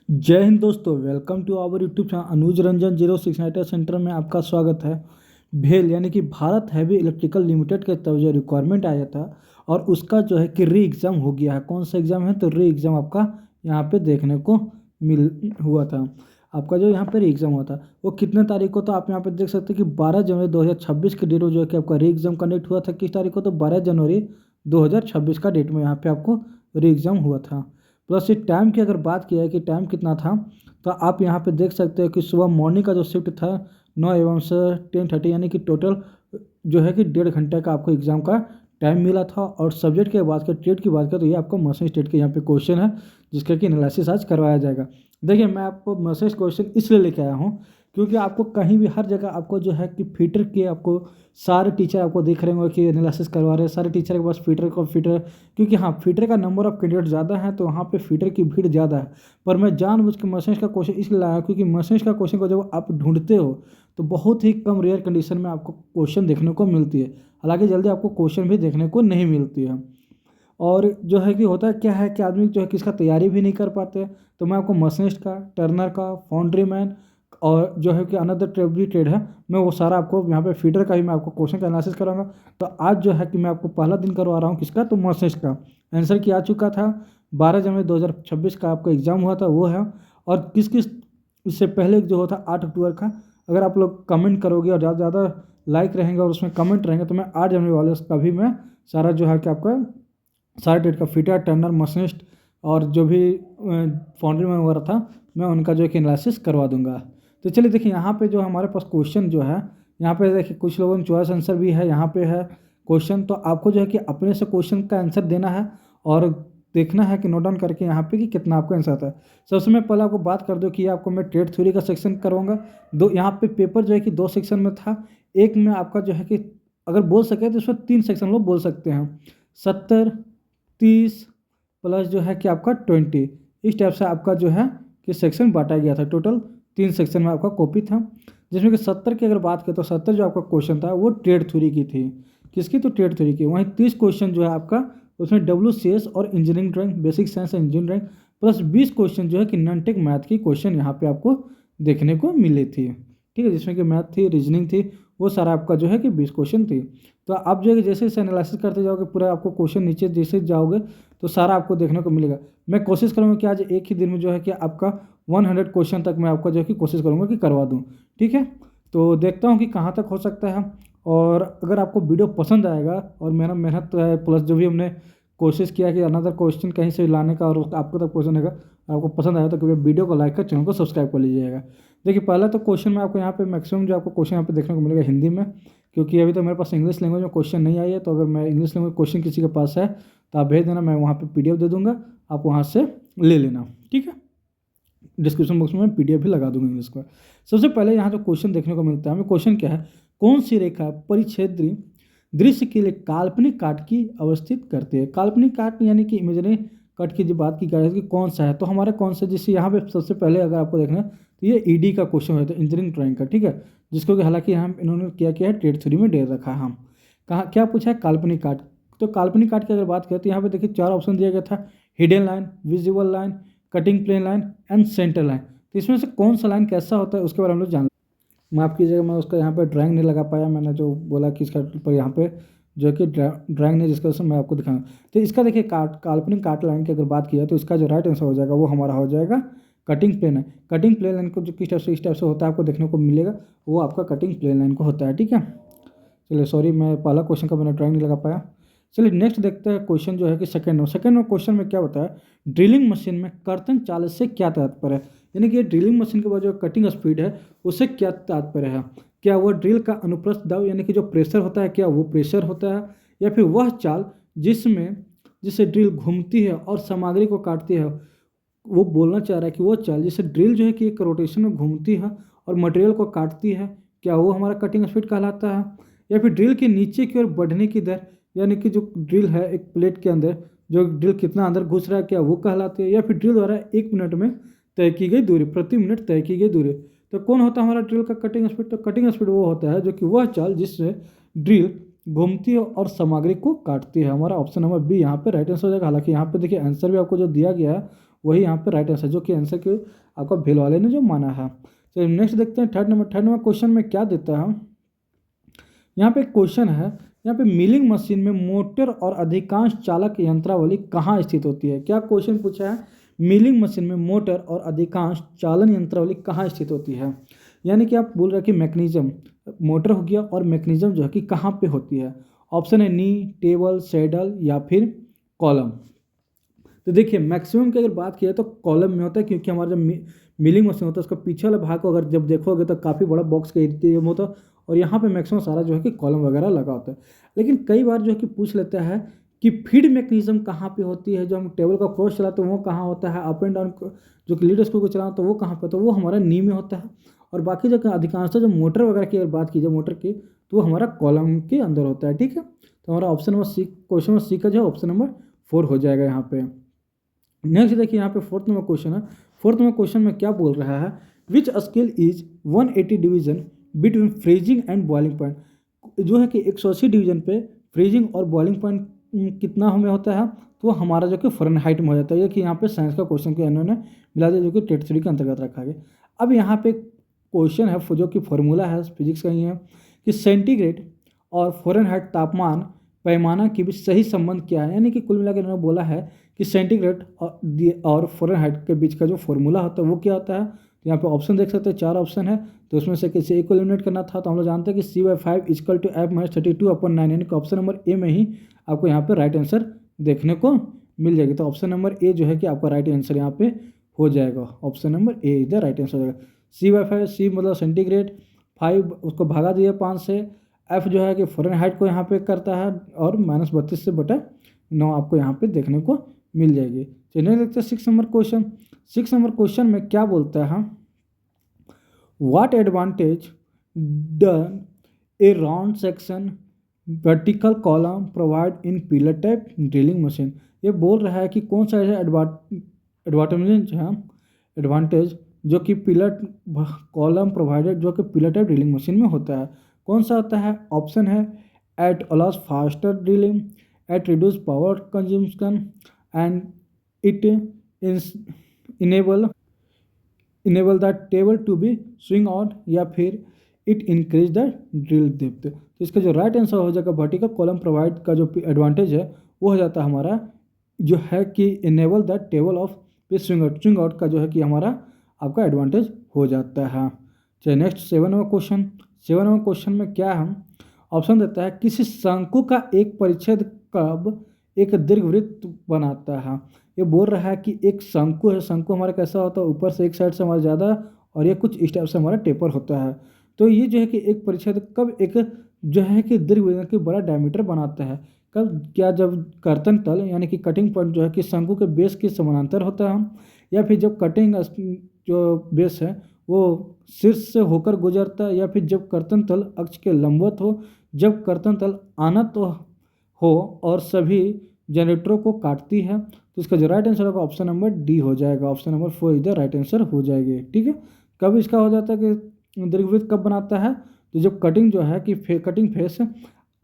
जय हिंद दोस्तों, welcome to our YouTube channel Anuj Ranjan 06 centre में आपका स्वागत है। भेल यानी कि भारत हैवी इलेक्ट्रिकल लिमिटेड के तब जो रिक्वायरमेंट आया था और उसका जो है कि री एग्ज़ाम हो गया है। कौन सा एग्ज़ाम है? तो री एग्ज़ाम आपका यहाँ पे देखने को मिल हुआ था। आपका जो यहाँ पे री एग्ज़ाम हुआ था वो कितने तारीख को? तो आप यहाँ पे देख सकते हैं कि 12 जनवरी 2026 के डेट में जो है कि आपका री एग्ज़ाम कंडक्ट हुआ था। किस तारीख को? तो 12 जनवरी 2026 का डेट में यहाँ पे आपको री एग्ज़ाम हुआ था। प्लस ये टाइम की अगर बात किया है कि टाइम कितना था, तो आप यहाँ पे देख सकते हैं कि सुबह मॉर्निंग का जो शिफ्ट था 9 एवं से 10:30, यानी कि टोटल जो है कि 1.5 घंटे का आपको एग्ज़ाम का टाइम मिला था। और सब्जेक्ट की बात करें, ट्रेड की बात करें, तो ये आपको मशीन स्टेट के यहाँ पे क्वेश्चन है जिसका कि एनालिसिस आज करवाया जाएगा। देखिए, मैं आपको मशीन क्वेश्चन इसलिए लेके आया हूँ क्योंकि आपको कहीं भी हर जगह आपको जो है कि फीटर के आपको सारे टीचर आपको दिख रहे होंगे कि एनालिसिस करवा रहे हैं। सारे टीचर के पास फीटर क्योंकि हाँ, फीटर का नंबर ऑफ कैंडिडेट ज़्यादा है तो वहाँ पे फीटर की भीड़ ज़्यादा है। पर मैं जानबूझ के मशीन्स का क्वेश्चन इसलिए लाया क्योंकि मशीन्स का क्वेश्चन को जब आप ढूंढते हो तो बहुत ही कम रेयर कंडीशन में आपको क्वेश्चन देखने को मिलती है। हालांकि जल्दी आपको क्वेश्चन भी देखने को नहीं मिलती है। और जो है कि होता क्या है कि आदमी जो है किसका तैयारी भी नहीं कर पाते। तो मैं आपको मशीनिस्ट का, टर्नर का, फाउंड्री मैन और जो है कि अनदर ट्रेड भी ट्रेड है, मैं वो सारा आपको यहाँ पे फीडर का ही मैं आपको क्वेश्चन का एनालिसिस कराऊंगा। तो आज जो है कि मैं आपको पहला दिन करवा रहा हूँ किसका? तो मशीनिस्ट का। आंसर की आ चुका था 12 जनवरी 2026 का आपका एग्ज़ाम हुआ था वो है। और किस किस इससे पहले जो होता 8 अक्टूबर का, अगर आप लोग कमेंट करोगे और ज़्यादा से ज़्यादा लाइक रहेंगे और उसमें कमेंट रहेंगे तो मैं 8 जनवरी वाले उसका भी मैं सारा जो है कि आपका सारे ट्रेड का फिटर, टर्नर, मशीनिस्ट और जो भी फाउंड्री मैन वगैरह था मैं उनका जो है कि एनालिसिस करवा दूंगा। तो चलिए देखिए, यहाँ पे जो हमारे पास क्वेश्चन जो है, यहाँ पे देखिए कुछ लोगों ने चॉइस आंसर भी है, यहाँ पे है क्वेश्चन। तो आपको जो है कि अपने से क्वेश्चन का आंसर देना है और देखना है कि नोट डाउन करके यहाँ पे कि कितना आपको आंसर आता है। सबसे मैं पहले आपको बात कर दूँ कि आपको मैं ट्रेड थ्योरी का सेक्शन करवाऊंगा। दो यहाँ पे पेपर जो है कि 2 सेक्शन में था। एक में आपका जो है कि अगर बोल सके तो इसमें 3 सेक्शन लोग बोल सकते हैं, 70, 30 प्लस जो है कि आपका 20, इस टाइप से आपका जो है कि सेक्शन बांटा गया था। टोटल 3 सेक्शन में आपका कॉपी था, जिसमें कि 70 की अगर बात करें तो 70 जो आपका क्वेश्चन था वो ट्रेड थ्योरी की थी। किसकी? तो ट्रेड थ्योरी की। वहीं 30 क्वेश्चन जो है आपका उसमें WCS और engineering drawing, basic science and engineering, plus 20 question जो है कि नॉन टेक मैथ की क्वेश्चन यहाँ पे आपको देखने को मिली थी। ठीक है, जिसमें कि मैथ थी, रीजनिंग थी, वो सारा आपका जो है कि 20 क्वेश्चन थी। तो आप जो है जैसे जैसे एनालिसिस करते जाओगे पूरा आपको क्वेश्चन नीचे जैसे जाओगे तो सारा आपको देखने को मिलेगा। मैं कोशिश करूँगा कि आज एक ही दिन में जो है कि आपका 100 क्वेश्चन तक मैं आपका जो है कि कोशिश करूँगा कि करवा दूँ। ठीक है, तो देखता हूँ कि कहाँ तक हो सकता है। और अगर आपको वीडियो पसंद आएगा और मेरा मेहनत है प्लस जो भी हमने कोशिश किया कि अनदर क्वेश्चन कहीं से लाने का और आपको तक पहुँचाने का, आपको पसंद आया तो कृपया वीडियो को लाइक कर चैनल को सब्सक्राइब कर लीजिएगा। देखिए, पहला तो क्वेश्चन में आपको यहाँ पे मैक्सिमम जो आपको क्वेश्चन यहाँ पे देखने को मिलेगा हिंदी में, क्योंकि अभी तो मेरे पास इंग्लिश लैंग्वेज में क्वेश्चन नहीं आई है। तो अगर मैं इंग्लिश लैंग्वेज क्वेश्चन किसी के पास है तो आप भेज देना, मैं वहाँ पे PDF दे दूँगा, आप वहाँ से ले लेना। ठीक है, डिस्क्रिप्शन बॉक्स में मैं PDF भी लगा दूंगा इंग्लिश का। सबसे पहले यहाँ जो क्वेश्चन देखने को मिलता है हमें, क्वेश्चन क्या है? कौन सी रेखा परिच्छेदी दृश्य के लिए काल्पनिक काट की अवस्थित करती है? काल्पनिक काट यानी कि इमेजनरी कट की जो बात की जा रही है कि कौन सा है, तो हमारे कौन सा, जिससे यहाँ पे सबसे पहले अगर आपको देखना है तो ये ED का क्वेश्चन है, तो इंजीनियरिंग ड्राइंग का। ठीक है, जिसको कि हालांकि हम इन्होंने क्या किया है, ट्रेड थ्योरी में दे रखा है। हम कहाँ क्या पूछा है? काल्पनिक काट। तो काल्पनिक काट की अगर बात करें तो यहाँ पे देखिए 4 ऑप्शन दिया गया था, hidden line, visible line, cutting plane line and centre line. तो इसमें से कौन सा लाइन कैसा होता है उसके बारे में हम लोग जान। माफ़ कीजिएगा, मैं उसका यहाँ पे ड्राइंग नहीं लगा पाया। मैंने जो बोला कि इसका पर यहाँ पे जो कि ड्राइंग नहीं, जिसका वजह से मैं आपको दिखाऊंगा। तो इसका देखिए काल्पनिक काट लाइन की अगर बात किया तो इसका जो राइट आंसर हो जाएगा वो हमारा हो जाएगा कटिंग प्लेन है। कटिंग प्लेन लाइन को जो किस टाइप से इस टाइप से होता है आपको देखने को मिलेगा, वो आपका कटिंग प्लेन लाइन को होता है। ठीक है, चलिए सॉरी, मैं पहला क्वेश्चन का मैंने ड्राइंग नहीं लगा पाया। चलिए नेक्स्ट देखते हैं क्वेश्चन जो है कि सेकंड में क्वेश्चन में क्या होता है, ड्रिलिंग मशीन में कर्तन चाल से क्या तात्पर्य है? यानी कि ड्रिलिंग मशीन के बाद जो कटिंग स्पीड है उससे क्या तात्पर्य है? क्या वो ड्रिल का अनुप्रस्थ दाब यानी कि जो प्रेशर होता है, क्या वो प्रेशर होता है, या फिर वह चाल जिससे ड्रिल घूमती है और सामग्री को काटती है? वो बोलना चाह रहा है कि वो चाल जिससे ड्रिल जो है कि एक रोटेशन में घूमती है और मटेरियल को काटती है, क्या वो हमारा कटिंग स्पीड कहलाता है? या फिर ड्रिल के नीचे की ओर बढ़ने की दर, यानी कि जो ड्रिल है एक प्लेट के अंदर जो ड्रिल कितना अंदर घुस रहा है, क्या वो कहलाती है? या फिर ड्रिल द्वारा 1 मिनट में तय की गई दूरी, प्रति मिनट तय की गई दूरी। तो कौन होता है हमारा ड्रिल का कटिंग स्पीड? तो कटिंग स्पीड वो होता है जो कि वह चाल जिससे ड्रिल घूमती है और सामग्री को काटती है। हमारा ऑप्शन नंबर बी यहाँ पे राइट आंसर हो जाएगा। हालांकि यहाँ पे देखिए आंसर भी आपको जो दिया गया है वही यहाँ पे राइट आंसर, जो कि आंसर के आपका भेल वाले ने जो माना है। तो नेक्स्ट देखते हैं थर्ड नंबर क्वेश्चन में क्या देता है। यहाँ पे क्वेश्चन है, यहाँ पे मिलिंग मशीन में मोटर और अधिकांश चालक यंत्रावली कहाँ स्थित होती है। क्या क्वेश्चन पूछा है, मिलिंग मशीन में मोटर और अधिकांश चालन यंत्रावली कहाँ स्थित होती है। यानी कि आप बोल रहे हैं कि मैकेनिज्म, मोटर हो गया और मैकेनिज्म जो है कि कहाँ पे होती है। ऑप्शन है नी, टेबल, सैडल या फिर कॉलम। तो देखिए मैक्सिमम की अगर बात किया तो कॉलम में होता है, क्योंकि हमारा जब मिलिंग मशीन होता है उसका पीछे वाला भाग को अगर जब देखोगे तो काफ़ी बड़ा बॉक्स का एरिया होता है, और यहाँ पे मैक्सिमम सारा जो है कि कॉलम वगैरह लगा होता है। लेकिन कई बार जो है कि पूछ लेता है कि फीड मैकेनिज्म कहाँ पे होती है, जो हम टेबल का क्रॉस चलाते हैं वो कहाँ होता है, अप एंड डाउन जो कि लीड स्क्रू को चलाते तो वो कहाँ पे, तो वो हमारा नी में होता है। और बाकी जो अधिकांशतः जो मोटर वगैरह की अगर बात की जाए मोटर की, तो वो हमारा कॉलम के अंदर होता है। ठीक है, तो हमारा option number C, question number C का जो ऑप्शन नंबर 4 हो जाएगा यहाँ पे। नेक्स्ट देखिए यहाँ पे फोर्थ नंबर क्वेश्चन है। फोर्थ नंबर क्वेश्चन में क्या बोल रहा है, which scale is 180 division between freezing and boiling point. जो है कि 180 डिवीजन पे फ्रीजिंग और बॉइलिंग पॉइंट कितना हमें होता है, तो हमारा जो कि फ़ारेनहाइट में हो जाता है। ये कि यहाँ पे साइंस का क्वेश्चन के इन्होंने मिला दिया, जो कि टेट 3 के अंतर्गत रखा गया। अब यहाँ पे क्वेश्चन है जो कि फॉर्मूला है फिजिक्स का ही है कि सेंटीग्रेड और फ़ारेनहाइट तापमान पैमाना के बीच सही संबंध क्या है। यानी कि कुल मिलाकर इन्होंने बोला है कि सेंटीग्रेड और फ़ारेनहाइट के बीच का जो फॉर्मूला होता है वो क्या होता है। तो यहाँ पे ऑप्शन देख सकते हैं, 4 ऑप्शन है, तो उसमें से किसी एक को एलिमिनेट करना था, तो हम लोग जानते हैं कि C/5 = F-32/9, यानी कि ऑप्शन नंबर ए में ही आपको यहाँ पे राइट आंसर देखने को मिल जाएगी। तो ऑप्शन नंबर ए जो है कि आपका राइट आंसर यहाँ पे हो जाएगा। ऑप्शन नंबर ए इधर राइट आंसर हो जाएगा। C/5, सी मतलब सेंटीग्रेड, 5 उसको भागा दिया 5 से, एफ जो है कि फ़ारेनहाइट को यहाँ पे करता है, और -32/9 आपको यहाँ पे देखने को मिल जाएगी। चलिए देखते हैं 6 नंबर क्वेश्चन। 6 नंबर क्वेश्चन में क्या बोलता है, what advantage done A round section vertical column provide in pillar type drilling machine. ये बोल रहा है कि कौन सा ऐसा एडवांटेज जो कि पिलर कॉलम प्रोवाइडेड जो कि पिलर टाइप ड्रिलिंग मशीन में होता है, कौन सा होता है। ऑप्शन है it allows faster drilling, it reduce power consumption, and it enable the table to be swing out, या फिर it increase the drill depth. तो इसका जो राइट आंसर हो जाएगा वर्टिकल कॉलम प्रोवाइड का जो एडवांटेज है वो हो जाता है हमारा जो है कि enable the table of swing out का जो है कि हमारा आपका एडवांटेज हो जाता है। चलिए next 7 number question. 7 number question में क्या है, ऑप्शन देता है किसी शंकु का एक परिच्छेद कब एक दीर्घवृत्त बनाता है। ये बोल रहा है कि एक शंकु है, शंकु हमारा कैसा होता है, ऊपर से एक साइड से हमारा ज़्यादा और ये कुछ इस टाइप से हमारा टेपर होता है। तो ये जो है कि एक परिच्छेद कब एक जो है कि दीर्घवृत्त के बड़ा डायमीटर बनाता है, कब, क्या जब कर्तन तल यानी कि कटिंग पॉइंट जो है कि शंकु के बेस के समानांतर होता है, या फिर जब कटिंग जो बेस है वो शीर्ष से होकर गुजरता है, या फिर जब कर्तन तल अक्ष के लंबवत हो, जब कर्तन तल आनत हो और सभी जनरेटरों को काटती है। तो इसका जो राइट आंसर होगा ऑप्शन नंबर डी हो जाएगा। ऑप्शन नंबर 4 इधर राइट आंसर हो जाएगी। ठीक है, कब इसका हो जाता है कि दीर्घवृत्त कब बनाता है, तो जब कटिंग जो है कि कटिंग फेस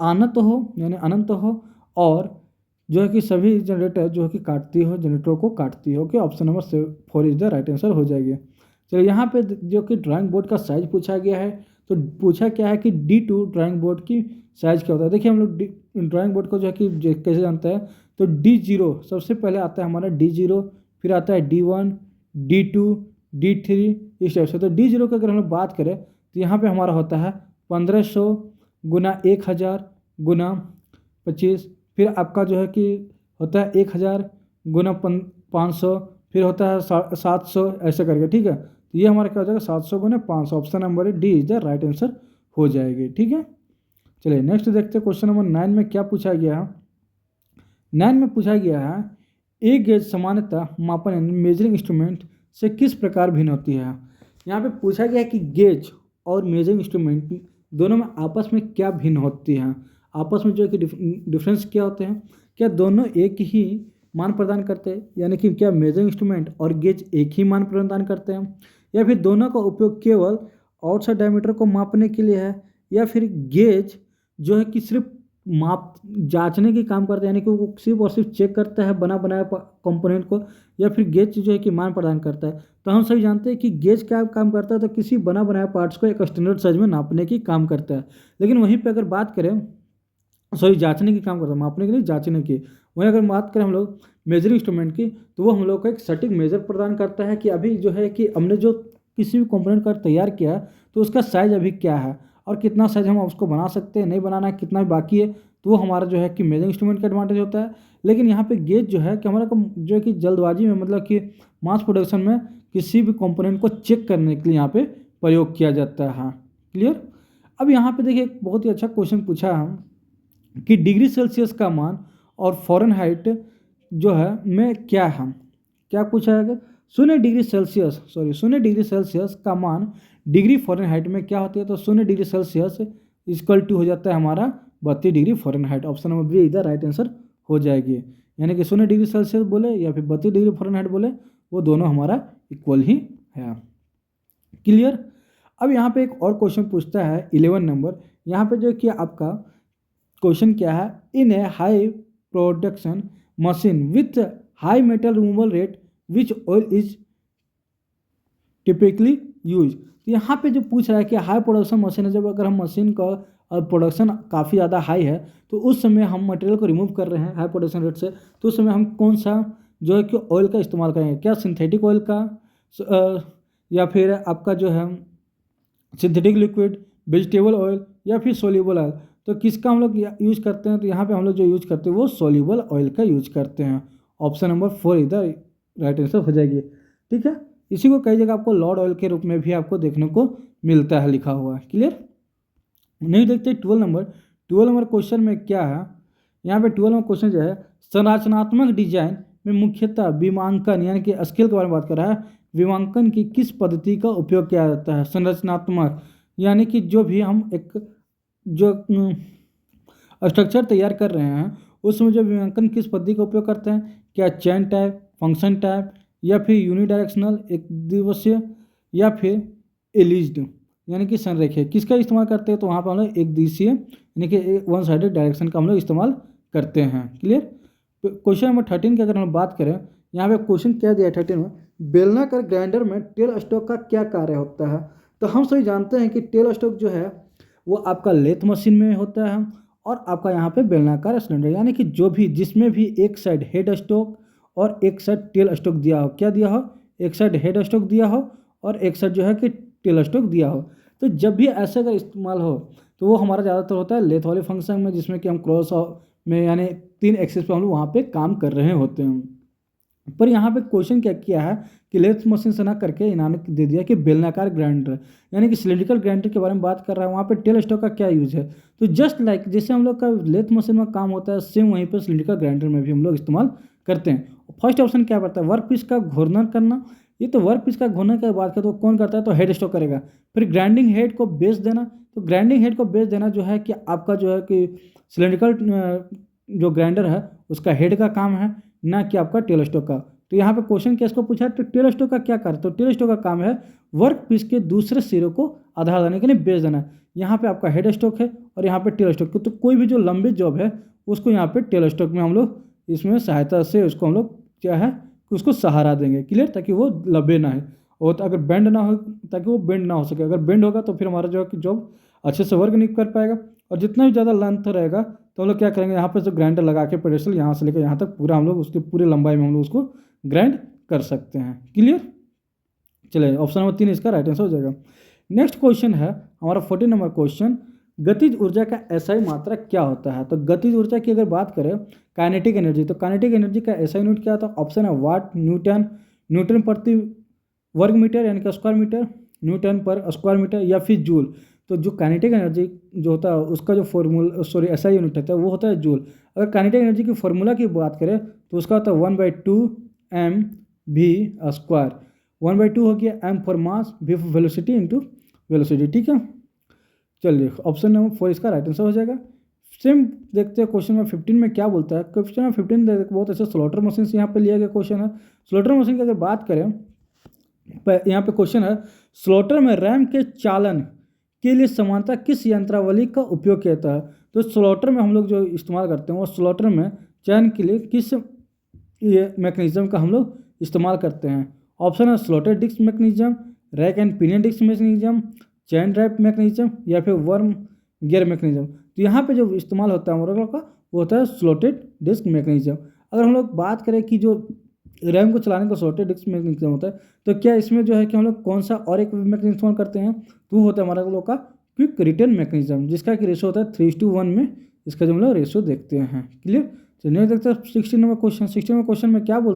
आनत हो यानी अनंत हो, और जो है कि सभी जनरेटर जो है कि काटती हो, जनरेटरों को काटती हो। कि option number 4 is the right answer हो जाएगी। चलिए यहाँ पे जो कि ड्राइंग बोर्ड का साइज पूछा गया है, तो पूछा क्या है कि D2 ड्राइंग बोर्ड की साइज क्या होता है। देखिए हम लोग ड्राइंग बोर्ड को जो है कि कैसे जानते हैं, तो D0 सबसे पहले आता है हमारा D0, फिर आता है D1, D2, D3 इस टाइप से। तो D0 की अगर हम लोग बात करें तो यहाँ पे हमारा होता है 1500 गुना 1000 गुना 25, फिर आपका जो है कि होता है 1000 गुना 500, फिर होता है 700 ऐसे करके। ठीक है, तो ये हमारा क्या हो जाएगा 700 गुना 500। Option number D is the right answer हो जाएगी। ठीक है, चलिए नेक्स्ट देखते हैं क्वेश्चन नंबर 9 में क्या पूछा गया है। 9 में पूछा गया है ए गेज सामान्यतः मापन मेजरिंग इंस्ट्रूमेंट से किस प्रकार भिन्न होती है। यहाँ पे पूछा गया है कि गेज और मेजरिंग इंस्ट्रूमेंट दोनों में आपस में क्या भिन्न होती हैं, आपस में जो है कि डिफरेंस क्या होते हैं, क्या दोनों एक ही मान प्रदान करते हैं, यानी कि क्या मेजरिंग इंस्ट्रूमेंट और गेज एक ही मान प्रदान करते हैं, या फिर दोनों का उपयोग केवल आउटसाइड डायमीटर को मापने के लिए है, या फिर गेज जो है कि सिर्फ माप जांचने की काम करता है, यानी कि वो सिर्फ और सिर्फ चेक करता है बना बनाया कंपोनेंट को, या फिर गेज जो है कि मान प्रदान करता है। तो हम सभी जानते हैं कि गेज क्या काम करता है, तो किसी बना बनाया पार्ट्स को एक स्टैंडर्ड साइज में नापने की काम करता है। लेकिन वहीं पे अगर बात करें, सॉरी जांचने की काम करता है, मापने की नहीं, जांचने की। वहीं अगर बात करें हम लोग मेजरिंग इंस्ट्रूमेंट की, तो वो हम लोग को एक सटीक मेजर प्रदान करता है कि अभी जो है कि हमने जो किसी भी कंपोनेंट का तैयार किया तो उसका साइज अभी क्या है और कितना साइज हम उसको बना सकते हैं, नहीं बनाना है, कितना बाकी है। तो वो हमारा जो है कि मेजरिंग इंस्ट्रूमेंट का एडवांटेज होता है। लेकिन यहाँ पे गेज जो है कि हमारा जो है कि जल्दबाजी में, मतलब कि मास प्रोडक्शन में किसी भी कंपोनेंट को चेक करने के लिए यहाँ पे प्रयोग किया जाता है। हाँ, क्लियर। अब यहाँ पे देखिए एक बहुत ही अच्छा क्वेश्चन पूछा है कि डिग्री सेल्सियस का मान और फ़ारेनहाइट जो है में क्या है। क्या पूछा है? 0 डिग्री सेल्सियस का मान डिग्री फ़ारेनहाइट में क्या होती है? तो 0 डिग्री सेल्सियस इक्वल टू हो जाता है हमारा 32 degree Fahrenheit. Option number B इधर राइट आंसर हो जाएगी। यानी कि 0 डिग्री सेल्सियस बोले या फिर 32 डिग्री फ़ारेनहाइट बोले, वो दोनों हमारा इक्वल ही है। क्लियर। अब यहाँ पे एक और क्वेश्चन पूछता है 11 नंबर। यहाँ पे जो कि आपका क्वेश्चन क्या है, in a high production machine with high metal removal rate which oil is typically use. यहाँ पे जो पूछ रहा है कि हाई प्रोडक्शन मशीन है, जब अगर हम मशीन का प्रोडक्शन काफ़ी ज़्यादा हाई है तो उस समय हम मटेरियल को रिमूव कर रहे हैं हाई प्रोडक्शन रेट से, तो उस समय हम कौन सा जो है कि ऑयल का इस्तेमाल करेंगे? क्या सिंथेटिक ऑयल का, या फिर आपका जो है सिंथेटिक लिक्विड, वेजिटेबल ऑयल, या फिर सोल्यूबल ऑयल? तो किसका हम लोग यूज करते हैं? तो यहाँ पे हम लोग जो यूज करते हैं वो सोल्यूबल ऑयल का यूज करते हैं। ऑप्शन नंबर 4 इधर राइट आंसर हो जाएगी। ठीक है। इसी को कई जगह आपको लॉर्ड ऑयल के रूप में भी आपको देखने को मिलता है लिखा हुआ। क्लियर। नहीं देखते 12 नंबर क्वेश्चन में क्या है। यहाँ पे 12 नंबर क्वेश्चन जो है, संरचनात्मक डिजाइन में मुख्यतः विमांकन यानी कि स्केल के बारे में बात कर रहा है। विमांकन की किस पद्धति का उपयोग किया जाता है? संरचनात्मक यानी कि जो भी हम एक जो स्ट्रक्चर तैयार कर रहे हैं उसमें जो विमांकन किस पद्धति का उपयोग करते हैं? क्या चेन टाइप, फंक्शन टाइप, या फिर यूनिडायरेक्शनल एक दिवसीय, या फिर एलिज्ड यानी कि संरेखीय, किसका इस्तेमाल करते हैं? तो वहाँ पर हम लोग एक दिवसीय यानी कि वन साइडेड डायरेक्शन का हम लोग इस्तेमाल करते हैं। क्लियर। क्वेश्चन नंबर 13 की अगर हम बात करें, यहाँ पे क्वेश्चन क्या दिया है 13 में, बेलनाकार ग्राइंडर में टेल स्टॉक का क्या कार्य होता है? तो हम सभी जानते हैं कि टेल स्टॉक जो है वो आपका लेथ मशीन में होता है और आपका यहाँ पे बेलनाकार सिलेंडर, यानी कि जो भी जिसमें भी एक साइड हेड स्टॉक और एक साइड टेल स्टॉक दिया हो, क्या दिया हो? एक साइड हेड स्टॉक दिया हो और एक साइड जो है कि टेल स्टॉक दिया हो। तो जब भी ऐसे अगर इस्तेमाल हो तो वो हमारा ज़्यादातर होता है लेथ वाले फंक्शन में, जिसमें कि हम क्रॉस में यानी 3 एक्सिस पे हम लोग वहाँ पे काम कर रहे होते हैं। पर यहाँ पे क्वेश्चन क्या किया है कि लेथ मशीन से ना करके इन्होंने दे दिया कि बेलनाकार ग्राइंडर यानी कि सिलिंड्रिकल ग्राइंडर के बारे में बात कर रहा है। वहाँ पे टेल स्टॉक का क्या यूज है? तो जस्ट लाइक जैसे हम लोग का लेथ मशीन में काम होता है, सेम वहीं पर सिलिंड्रिकल ग्राइंडर में भी हम लोग इस्तेमाल करते हैं। फर्स्ट ऑप्शन क्या पड़ता है? वर्क पीस का घूर्णन करना। ये तो वर्क पीस का घूर्णन की बात करें तो कौन करता है? तो हेड स्टॉक करेगा। फिर ग्राइंडिंग हेड को बेस देना, तो ग्राइंडिंग हेड को बेस देना जो है कि आपका जो है कि सिलिंड्रिकल जो ग्राइंडर है उसका हेड का काम है, ना कि आपका टेल स्टॉक का। तो यहाँ पे क्वेश्चन किसको पूछा है? तो टेल स्टॉक का क्या कार्य? तो टेल स्टॉक का काम है वर्क पीस के दूसरे सिरे को आधार देने के लिए बेस देना। यहाँ पे आपका हेड स्टॉक है और यहाँ पे टेल स्टॉक, तो कोई भी जो लंबी जॉब है उसको यहाँ पे टेल स्टॉक में हम लोग इसमें सहायता से उसको हम लोग क्या है कि उसको सहारा देंगे। क्लियर। ताकि वो लंबे ना है और अगर बेंड ना हो, ताकि वो बेंड ना हो सके। अगर बेंड होगा तो फिर हमारा जो है कि जॉब अच्छे से वर्क नहीं कर पाएगा। और जितना भी ज़्यादा लेंथ रहेगा तो हम लोग क्या करेंगे, यहाँ पे जो ग्राइंडर लगा के पेडेस्टल यहाँ से लेकर यहाँ तक पूरा हम लोग उसकी पूरी लंबाई में हम लोग उसको ग्राइंड कर सकते हैं। क्लियर। चलिए ऑप्शन नंबर 3 इसका राइट आंसर हो जाएगा। नेक्स्ट क्वेश्चन है हमारा 14 नंबर क्वेश्चन, गतिज ऊर्जा का एसआई मात्रक क्या होता है? तो गतिज ऊर्जा की अगर बात करें काइनेटिक एनर्जी, तो काइनेटिक एनर्जी का एसआई यूनिट क्या था? ऑप्शन है वाट, न्यूटन, न्यूटन प्रति वर्ग मीटर यानी कि स्क्वायर मीटर, न्यूटन पर स्क्वायर मीटर, या फिर जूल। तो जो काइनेटिक एनर्जी जो होता है उसका जो फॉर्मूला एसआई यूनिट होता है वो होता है जूल। अगर काइनेटिक एनर्जी की फॉर्मूला की बात करें तो उसका होता है 1/2 mv²। 1/2 हो गया m for mass, v for velocity into velocity. ठीक है। चलिए ऑप्शन नंबर 4 इसका राइट आंसर हो जाएगा। सेम देखते हैं क्वेश्चन नंबर 15 में क्या बोलता है। क्वेश्चन नंबर 15 बहुत अच्छा स्लॉटर मशीन से यहाँ पे लिया गया क्वेश्चन है। स्लॉटर मशीन की अगर बात करें, यहाँ पे क्वेश्चन है स्लॉटर में रैम के चालन के लिए समानता किस यंत्रावली का उपयोग किया जाता है? तो स्लॉटर में हम लोग जो इस्तेमाल करते हैं वो स्लॉटर में चयन के लिए किस ये मैकेनिज्म का हम लोग इस्तेमाल करते हैं। ऑप्शन है slotted disc mechanism, rack and pinion disc mechanism, chain drive mechanism या फिर वर्म गियर मैकेनिज्म। तो यहाँ पे जो इस्तेमाल होता है हम लोगों का वो होता है स्लॉटेड डिस्क मैकेनिज्म। अगर हम लोग बात करें कि जो रैम को चलाने का स्लॉटेड डिस्क मैकेनिज्म होता है, तो क्या इसमें जो है कि हम लोग कौन सा और एक मैकेनिज्म इस्तेमाल करते हैं, तो वो होता है हमारा लोग का क्विक रिटर्न मैकेनिज्म, जिसका कि रेशो होता है 3:1 में। इसका जो हम लोग रेशो देखते हैं। क्लियर। चलिए देखते हैं 16 नंबर क्वेश्चन। 16 नंबर क्वेश्चन में क्या बोल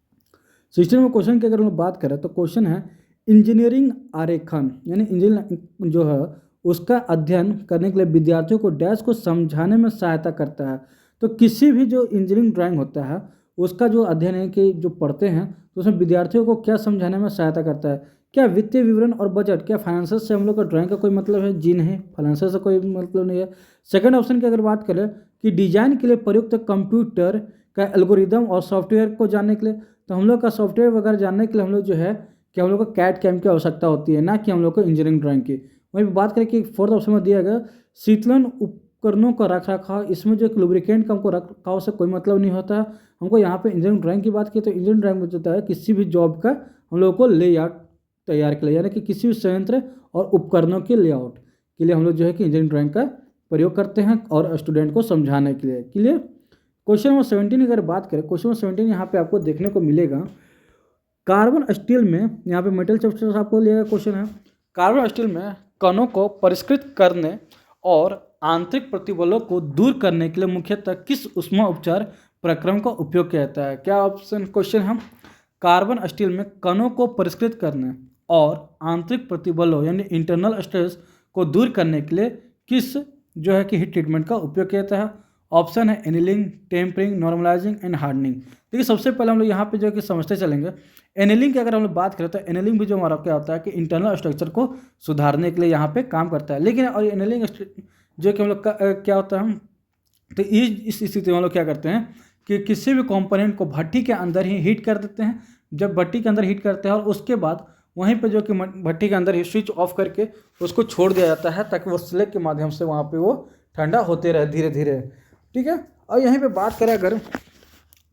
16 नंबर क्वेश्चन की अगर हम लोग बात करें तो क्वेश्चन है इंजीनियरिंग आरेखन, यानी इंजीनियरिंग जो है उसका अध्ययन करने के लिए विद्यार्थियों को डैश को समझाने में सहायता करता है। तो किसी भी जो इंजीनियरिंग ड्राइंग होता है उसका जो अध्ययन है कि जो पढ़ते हैं तो उसमें विद्यार्थियों को क्या समझाने में सहायता करता है। क्या वित्तीय विवरण और बजट, क्या फाइनेंशियल से हम लोग का ड्राइंग का कोई मतलब है? जी नहीं, फाइनेंशियल से कोई मतलब नहीं है। सेकंड ऑप्शन की अगर बात करें कि डिजाइन के लिए प्रयुक्त कंप्यूटर का एल्गोरिदम और सॉफ्टवेयर को जानने के लिए, तो हम लोग का सॉफ्टवेयर वगैरह जानने के लिए हम लोग जो है कि हम लोग को कैट कैम की आवश्यकता होती है, ना कि हम लोग को इंजीनियरिंग ड्राइंग की। वहीं पर बात करें कि फोर्थ ऑप्शन में दिया गया शीतलन उपकरणों का रख रखाव, इसमें जो लुब्रिकेंट का हमको रख रखाव से कोई मतलब नहीं होता है। हमको यहाँ पे इंजीनियरिंग ड्राइंग की बात की तो इंजीनियरिंग ड्राइंग में होता है किसी भी जॉब का हम लोग को लेआउट तैयार के लिए, यानी कि किसी भी संयंत्र और उपकरणों के लेआउट के लिए हम लोग जो है कि इंजीनियरिंग ड्राइंग का प्रयोग करते हैं और स्टूडेंट को समझाने के लिए। क्लियर। क्वेश्चन नंबर 17 अगर बात करें, क्वेश्चन नंबर 17 यहाँ पे आपको देखने को मिलेगा कार्बन स्टील में, यहाँ पे मेटल चैप्टर से आपको लिया क्वेश्चन है। कार्बन स्टील में कणों को परिष्कृत करने और आंतरिक प्रतिबलों को दूर करने के लिए मुख्यतः किस ऊष्मा उपचार प्रक्रम का उपयोग किया जाता है? क्या ऑप्शन क्वेश्चन हम कार्बन स्टील में कणों को परिष्कृत करने और आंतरिक प्रतिबलों यानी इंटरनल स्ट्रेस को दूर करने के लिए किस जो है कि हीट ट्रीटमेंट का उपयोग किया जाता है? ऑप्शन है annealing, tempering, normalising and hardening. देखिए सबसे पहले हम लोग यहाँ पे जो है कि समझते चलेंगे। एनिलिंग की अगर हम लोग बात करें तो एनिलिंग भी जो हमारा क्या होता है कि इंटरनल स्ट्रक्चर को सुधारने के लिए यहाँ पे काम करता है। लेकिन और एनिलिंग जो कि हम लोग क्या होता है, तो इस स्थिति में हम लोग क्या करते हैं कि किसी भी कंपोनेंट को भट्टी के अंदर ही हीट कर देते हैं। जब भट्टी के अंदर हीट करते हैं और उसके बाद वहीं पे जो कि भट्टी के अंदर ही स्विच ऑफ करके उसको छोड़ दिया जाता है ताकि वो स्लेग के माध्यम से वहाँ पे वो ठंडा होते रहे धीरे धीरे। ठीक है। और यहीं पे बात करें अगर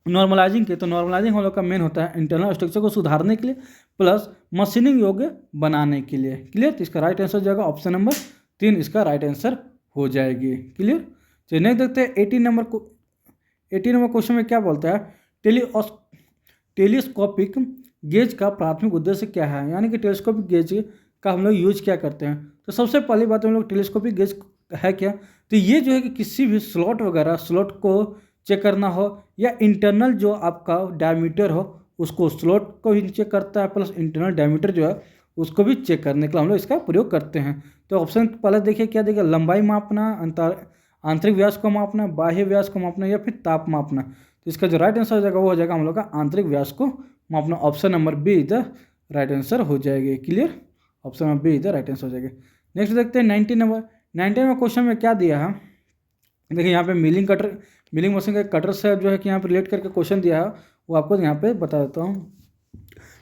नॉर्मलाइजिंग की, तो नॉर्मलाइजिंग हम लोग का मेन होता है इंटरनल स्ट्रक्चर को सुधारने के लिए प्लस मशीनिंग योग्य बनाने के लिए। क्लियर। तो इसका राइट आंसर हो जाएगा ऑप्शन नंबर 3, इसका राइट आंसर हो जाएगी। क्लियर। चलिए नेक्स्ट देखते हैं 18 नंबर क्वेश्चन में क्या बोलता है टेलीस्कोपिक गेज का प्राथमिक उद्देश्य क्या है, यानी कि टेलीस्कोपिक गेज का हम लोग यूज क्या करते हैं। तो सबसे पहली बात हम लोग टेलीस्कोपिक गेज है क्या, तो ये जो है कि किसी भी स्लॉट वगैरह स्लॉट को चेक करना हो या इंटरनल जो आपका डायमीटर हो उसको स्लॉट को भी चेक करता है प्लस इंटरनल डायमीटर जो है उसको भी चेक करने के लिए हम लोग इसका प्रयोग करते हैं। तो ऑप्शन पहले देखिए क्या देखिए, लंबाई मापना, आंतरिक व्यास को मापना, बाह्य व्यास को मापना या फिर ताप मापना। तो इसका जो राइट आंसर हो जाएगा वो हो जाएगा हम लोग का आंतरिक व्यास को मापना। Option number be the right answer हो जाएगी। Clear. Option number be the right answer हो जाएगी। नेक्स्ट देखते हैं 19 नंबर क्वेश्चन में क्या दिया है। देखिए यहाँ पे मिलिंग मशीन के कटर से जो है कि यहाँ पे रिलेट करके क्वेश्चन दिया है, वो आपको यहाँ पे बता देता हूँ।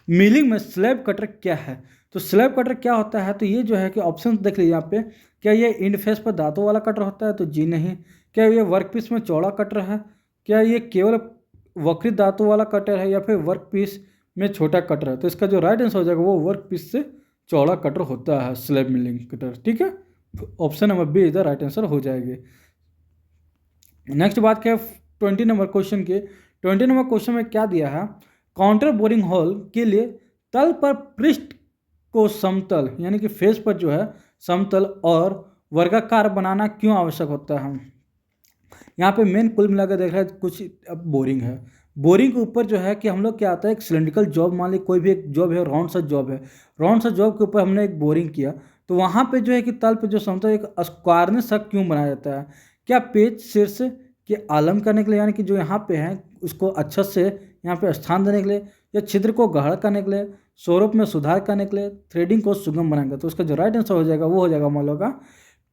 मिलिंग में स्लैब कटर क्या है, तो स्लैब कटर क्या होता है, तो ये जो है कि ऑप्शन देख लीजिए यहाँ पे, क्या ये इंड फेस पर दांतों वाला कटर होता है, तो जी नहीं। क्या ये वर्कपीस में चौड़ा कटर है, क्या ये केवल वक्रित दांतों वाला कटर है या फिर वर्कपीस में छोटा कटर है। तो इसका जो राइट आंसर हो जाएगा वो वर्कपीस से चौड़ा कटर होता है स्लैब मिलिंग कटर। ठीक है। ऑप्शन नंबर बी इधर राइट आंसर हो जाएगी। नेक्स्ट बात क्या है 20 नंबर क्वेश्चन की। 20 नंबर क्वेश्चन में क्या दिया है, काउंटर बोरिंग होल के लिए तल पर पृष्ठ को समतल यानी कि फेस पर जो है समतल और वर्गाकार बनाना क्यों आवश्यक होता है। यहाँ पे मेन कुल मिलाकर देख रहे हैं कुछ अब बोरिंग है। बोरिंग के ऊपर जो है कि हम लोग क्या आता है एक सिलेंड्रिकल जॉब, मान ली कोई भी एक जॉब है, राउंड सा जॉब है, राउंड सा जॉब के ऊपर हमने एक बोरिंग किया, तो वहाँ पे जो है कि तल पे जो समतल एक स्क्वायरनेस सा क्यों बनाया जाता है। क्या पेच शीर्ष के आलम करने के लिए, यानी कि जो यहाँ पे है उसको अच्छा से यहाँ पे स्थान देने के लिए, या छिद्र को गाढ़ा करने के लिए, स्वरूप में सुधार करने के लिए, थ्रेडिंग को सुगम बनाने के लिए। तो उसका जो राइट आंसर हो जाएगा वो हो जाएगा मान लो का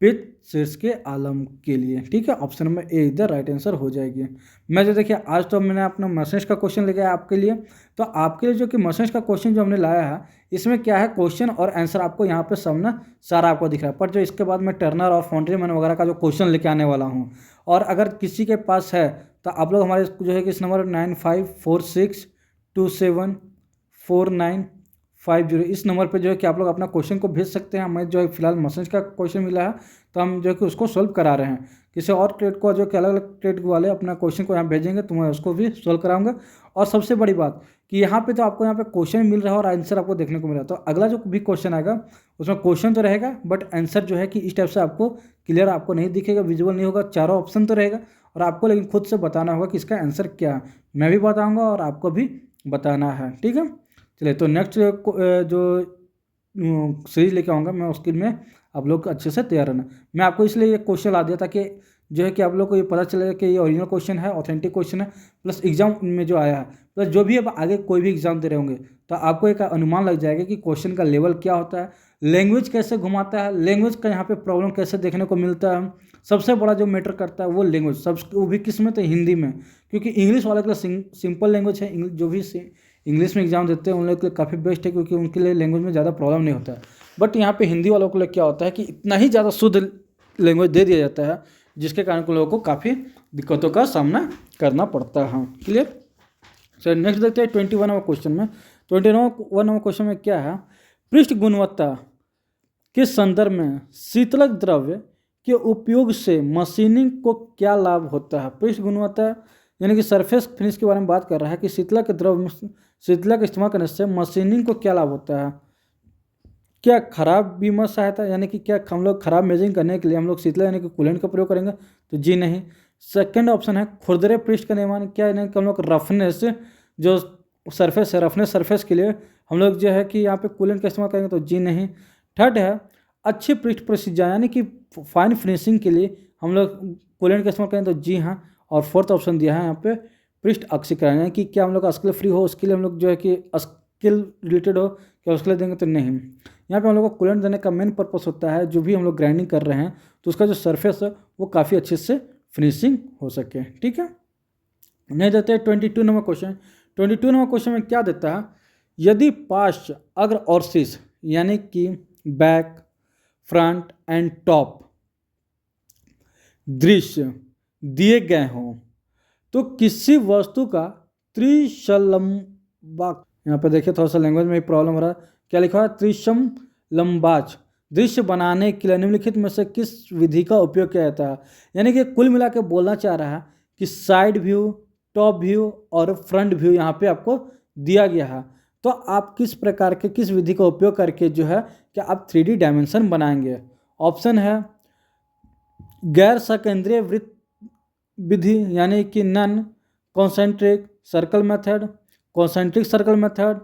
पित्त शीर्ष के आलम के लिए। ठीक है, ऑप्शन नंबर ए इधर राइट आंसर हो जाएगी। मैं जो देखिए आज तो मैंने अपना मस्तिष्क का क्वेश्चन लेके आया आपके लिए, तो आपके लिए जो कि मस्तिष्क का क्वेश्चन जो हमने लाया है इसमें क्या है, क्वेश्चन और आंसर आपको यहाँ पे सामने सारा आपको दिख रहा है, पर जो इसके बाद मैं टर्नर और फॉन्टेनमैन वगैरह का जो क्वेश्चन लेके आने वाला हूँ, और अगर किसी के पास है तो आप लोग हमारे जो है कि इस नंबर 9546274950 इस नंबर पे जो है कि आप लोग अपना क्वेश्चन को भेज सकते हैं। हमें जो है फिलहाल मस्तिष्क का क्वेश्चन मिला है तो हम जो है कि उसको सोल्व करा रहे हैं। किसी और ट्रेड को जो कि अलग अलग ट्रेड वाले अपना क्वेश्चन को यहाँ भेजेंगे तो मैं उसको भी सोल्व कराऊंगा। और सबसे बड़ी बात कि यहाँ पे तो आपको यहाँ पे क्वेश्चन मिल रहा है और आंसर आपको देखने को मिल रहा है, तो अगला जो भी क्वेश्चन आएगा उसमें क्वेश्चन तो रहेगा बट आंसर जो है कि इस टाइप से आपको क्लियर आपको नहीं दिखेगा, विजुअल नहीं होगा, चारों ऑप्शन तो रहेगा और आपको लेकिन खुद से बताना होगा कि इसका आंसर क्या है। मैं भी बताऊँगा और आपको भी बताना है। ठीक है, चलिए तो नेक्स्ट जो सीरीज लेके आऊँगा मैं उसके में आप लोग अच्छे से तैयार रहना। मैं आपको इसलिए ये क्वेश्चन ला दिया ताकि जो है कि आप लोग को ये पता चलेगा कि ये ओरिजिनल क्वेश्चन है, ऑथेंटिक क्वेश्चन है, प्लस एग्जाम में जो आया है, प्लस जो भी अब आगे कोई भी एग्जाम दे रहे होंगे तो आपको एक अनुमान लग जाएगा कि क्वेश्चन का लेवल क्या होता है, लैंग्वेज कैसे घुमाता है, लैंग्वेज का यहाँ पे प्रॉब्लम कैसे देखने को मिलता है। सबसे बड़ा जो मैटर करता है वो लैंग्वेज, सब वो भी किस में, तो हिंदी में, क्योंकि इंग्लिश वाले के लिए सिंपल लैंग्वेज है, जो भी इंग्लिश में एग्जाम देते हैं उन लोग के लिए काफ़ी बेस्ट है क्योंकि उनके लिए लैंग्वेज में ज़्यादा प्रॉब्लम नहीं होता है। बट यहाँ पे हिंदी वालों के लिए क्या होता है कि इतना ही ज़्यादा शुद्ध लैंग्वेज दे दिया जाता है जिसके कारण उन लोगों को काफ़ी दिक्कतों का सामना करना पड़ता है। क्लियर। सर नेक्स्ट देखते हैं 21 नंबर क्वेश्चन में। 21 नंबर क्वेश्चन में क्या है, पृष्ठ गुणवत्ता के संदर्भ में शीतलक द्रव्य के उपयोग से मशीनिंग को क्या लाभ होता है। पृष्ठ गुणवत्ता यानी कि सरफेस फिनिश के बारे में बात कर रहा है कि शीतलक द्रव्य, शीतलक का इस्तेमाल करने से मशीनिंग को क्या लाभ होता है। क्या खराब बीमा सहायता यानी कि क्या हम लोग खराब मेजरिंग करने के लिए हम लोग शीतलक यानी कि कूलेंट का प्रयोग करेंगे, तो जी नहीं। सेकंड ऑप्शन है खुरदरे पृष्ठ का निर्माण, क्या यानी कि हम लोग रफनेस जो सरफेस है, रफनेस सरफेस के लिए हम लोग जो है कि यहाँ पे कूलेंट का इस्तेमाल करेंगे, तो जी नहीं। थर्ड है अच्छी पृष्ठ प्रसिद्ध यानी कि फाइन फिनिशिंग के लिए हम लोग कूलेंट का इस्तेमाल करेंगे, तो जी हाँ। और फोर्थ ऑप्शन दिया है यहाँ पे पृष्ठ ऑक्सीकरण यानी कि क्या हम लोग अस्किल फ्री हो उसके लिए हम लोग जो है कि स्किल रिलेटेड हो क्या उसके लिए देंगे, तो नहीं। यहाँ पे हम लोग को कूलेंट देने का मेन पर्पस होता है जो भी हम लोग ग्राइंडिंग कर रहे हैं तो उसका जो सरफेस है वो काफ़ी अच्छे से फिनिशिंग हो सके। ठीक है, नहीं देते 22 नंबर क्वेश्चन। 22 नंबर क्वेश्चन में क्या देता है, यदि पार्श्व अग्र और शीर्ष यानी कि बैक फ्रंट एंड टॉप दृश्य दिए गए हों तो किसी वस्तु का त्रिशलंबाक, यहाँ पे देखिए थोड़ा सा लैंग्वेज में प्रॉब्लम हो रहा है, क्या लिखा है, त्रिशलंबाच दृश्य बनाने के लिए निम्नलिखित में से किस विधि का उपयोग किया जाता है। यानी कि कुल मिला के बोलना चाह रहा है कि साइड व्यू, टॉप व्यू और फ्रंट व्यू यहाँ पे आपको दिया गया है, तो आप किस प्रकार के किस विधि का उपयोग करके जो है कि आप 3D डायमेंशन बनाएंगे। ऑप्शन है गैर सकेंद्रीय वृत्त विधि यानी कि non concentric circle method, concentric circle method,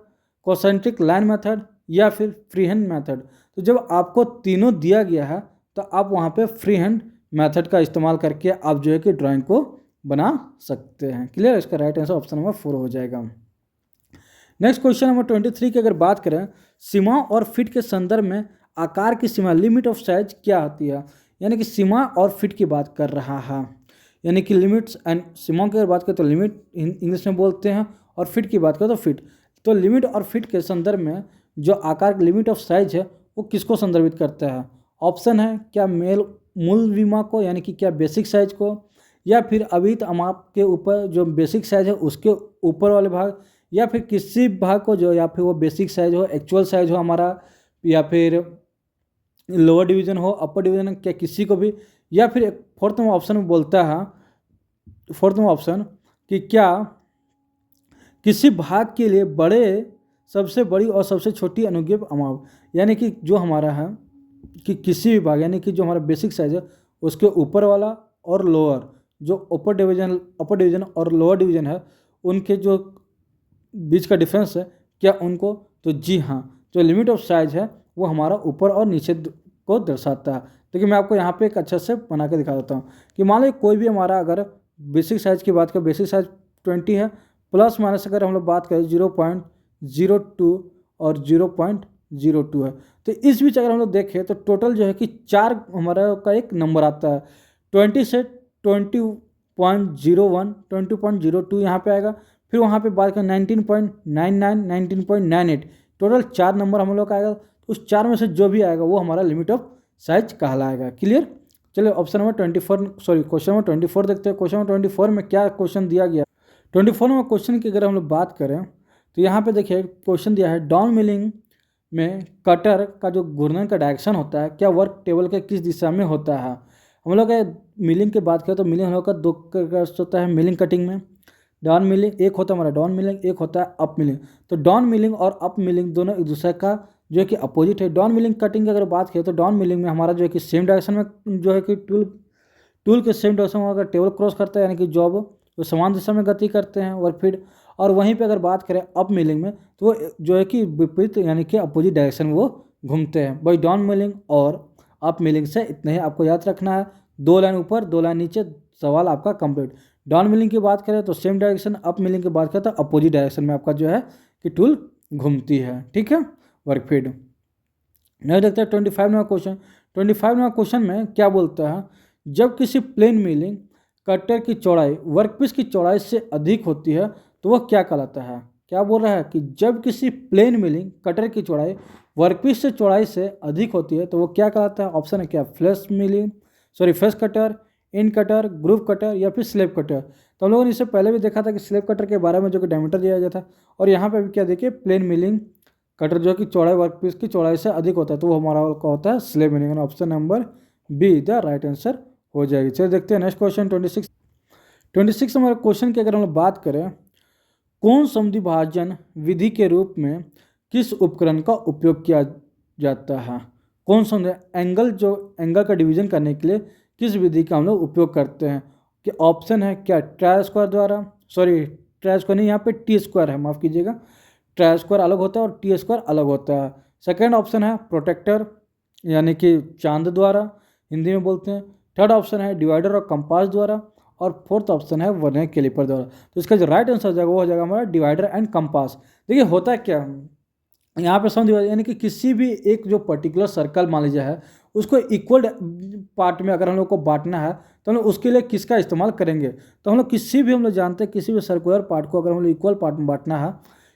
concentric line method या फिर फ्री हैंड मेथड। तो जब आपको तीनों दिया गया है तो आप वहाँ पे फ्री हैंड मेथड का इस्तेमाल करके आप जो है कि ड्राइंग को बना सकते हैं। क्लियर, इसका राइट आंसर ऑप्शन नंबर 4 हो जाएगा। नेक्स्ट क्वेश्चन नंबर 23 की अगर बात करें, सीमा और फिट के संदर्भ में आकार की सीमा लिमिट ऑफ साइज क्या होती है। यानी कि सीमा और फिट की बात कर रहा है, यानी कि लिमिट्स एंड सीमा की अगर बात करें तो लिमिट इंग्लिश में बोलते हैं और फिट की बात करें तो फिट। तो लिमिट और फिट के संदर्भ में जो आकार लिमिट ऑफ साइज है वो किसको संदर्भित करता है। ऑप्शन है क्या मूल विमा को यानी कि क्या बेसिक साइज को, या फिर अभित अमाप के ऊपर जो बेसिक साइज है उसके ऊपर वाले भाग, या फिर किसी भाग को जो या फिर वो बेसिक साइज हो, एक्चुअल साइज हो हमारा, या फिर लोअर डिवीजन हो, अपर डिवीजन, क्या किसी को भी, या फिर एक फोर्थ में ऑप्शन में बोलता है, फोर्थ में ऑप्शन कि क्या किसी भाग के लिए बड़े सबसे बड़ी और सबसे छोटी अनुज्ञेय अमाप, यानी कि जो हमारा है कि किसी भी भाग यानी कि जो हमारा बेसिक साइज है उसके ऊपर वाला और लोअर जो अपर डिवीजन और लोअर डिवीजन है उनके जो बीच का डिफरेंस है क्या उनको, तो जी हाँ, जो लिमिट ऑफ साइज है वो हमारा ऊपर और नीचे को दर्शाता है। देखिए मैं आपको यहाँ पे एक अच्छा से बना के दिखा देता हूँ कि मान लो कोई भी हमारा अगर बेसिक साइज की बात करें, बेसिक साइज 20 है, प्लस माइनस अगर हम लोग बात करें 0.02 और 0.2 20.02 है। तो इस बीच अगर हम लोग देखें तो टोटल जो है कि 4 हमारा का एक नंबर आता है, 20 से 20.01, 20.02 यहाँ पे आएगा। फिर वहाँ पे बात करें 19.99, 19.98, टोटल 4 नंबर हम लोग का आएगा। उस 4 में से जो भी आएगा वो हमारा लिमिट ऑफ साइज कहलाएगा। क्लियर। चलिए option number 24, sorry question number 24 देखते हैं। क्वेश्चन नंबर 24 में क्या क्वेश्चन दिया गया। 24 नंबर क्वेश्चन की अगर हम लोग बात करें तो यहाँ पे देखिए क्वेश्चन दिया है, डाउन मिलिंग में कटर का जो घूर्णन का डायरेक्शन होता है क्या वर्क टेबल के किस दिशा में होता है। हम लोग मिलिंग की बात करें तो मिलिंग हम लोग का 2 होता है मिलिंग कटिंग में। डाउन मिलिंग एक होता है हमारा डाउन मिलिंग, एक होता है अप मिलिंग। तो डाउन मिलिंग और अप मिलिंग दोनों एक दूसरे का जो है कि अपोजिट है। डाउन मिलिंग कटिंग की अगर बात करें तो डाउन मिलिंग में हमारा जो है कि सेम डायरेक्शन में जो है कि टूल के सेम डायरेक्शन में अगर टेबल क्रॉस करता है यानी कि जॉब तो समान दिशा में गति करते हैं वर्क फीड। और वहीं पे अगर बात करें अप मिलिंग में तो वो जो है कि विपरीत यानी कि अपोजिट डायरेक्शन में वो घूमते हैं। भाई डाउन मिलिंग और अप मिलिंग से इतना ही आपको याद रखना है, 2 लाइन ऊपर 2 लाइन नीचे, सवाल आपका कंप्लीट। डाउन मिलिंग की बात करें तो सेम डायरेक्शन, अप मिलिंग की बात करें तो अपोजिट डायरेक्शन में आपका जो है कि टूल घूमती है। ठीक है, वर्क फीड। नेक्स्ट देखते हैं 25 नंबर क्वेश्चन। 25 नंबर क्वेश्चन में क्या बोलता है, जब किसी प्लेन मिलिंग कटर की चौड़ाई वर्कपीस की चौड़ाई से अधिक होती है तो वह क्या कहलाता है। क्या बोल रहा है कि जब किसी प्लेन मिलिंग कटर की चौड़ाई वर्कपीस से चौड़ाई से अधिक होती है तो वो क्या कहलाता है। ऑप्शन है क्या, flash milling, sorry flash cutter, in cutter, groove cutter या फिर स्लेब कटर। तो हम लोगों ने इससे पहले भी देखा था कि स्लेब कटर के बारे में जो कि डायमीटर दिया गया था। और यहाँ पे भी क्या देखिए, प्लेन मिलिंग कटर जो कि चौड़ाई वर्कपीस की चौड़ाई से अधिक होता है तो वो हमारा का होता है slab milling. Option number be the right answer हो जाएगी। चलिए देखते हैं नेक्स्ट क्वेश्चन 26 नंबर क्वेश्चन की अगर हम लोग बात करें, कौन सम विभाजन विधि के रूप में किस उपकरण का उपयोग किया जाता है। कौन सा एंगल का डिवीजन करने के लिए किस विधि का हम लोग उपयोग करते हैं। कि ऑप्शन है क्या, ट्राई स्क्वायर द्वारा, सॉरी ट्राई स्क्वायर नहीं, यहाँ पे टी स्क्वायर है, माफ़ कीजिएगा, ट्राई स्क्वायर अलग होता है और टी स्क्वायर अलग होता है। सेकेंड ऑप्शन है प्रोटेक्टर यानी कि चांद द्वारा, हिंदी में बोलते हैं। थर्ड ऑप्शन है डिवाइडर और कंपास द्वारा। और फोर्थ ऑप्शन है वर्नियर कैलिपर द्वारा। तो इसका जो राइट आंसर हो जाएगा वो हो जाएगा हमारा डिवाइडर एंड कंपास। देखिए होता है क्या, यहाँ पे सम यानी कि किसी भी एक जो पर्टिकुलर सर्कल मान लीजिए है उसको इक्वल पार्ट में अगर हम लोग को बांटना है तो हम लोग उसके लिए किसका इस्तेमाल करेंगे। तो हम लोग किसी भी हम लोग जानते हैं किसी भी सर्कुलर पार्ट को अगर हम लोग इक्वल पार्ट में बांटना है,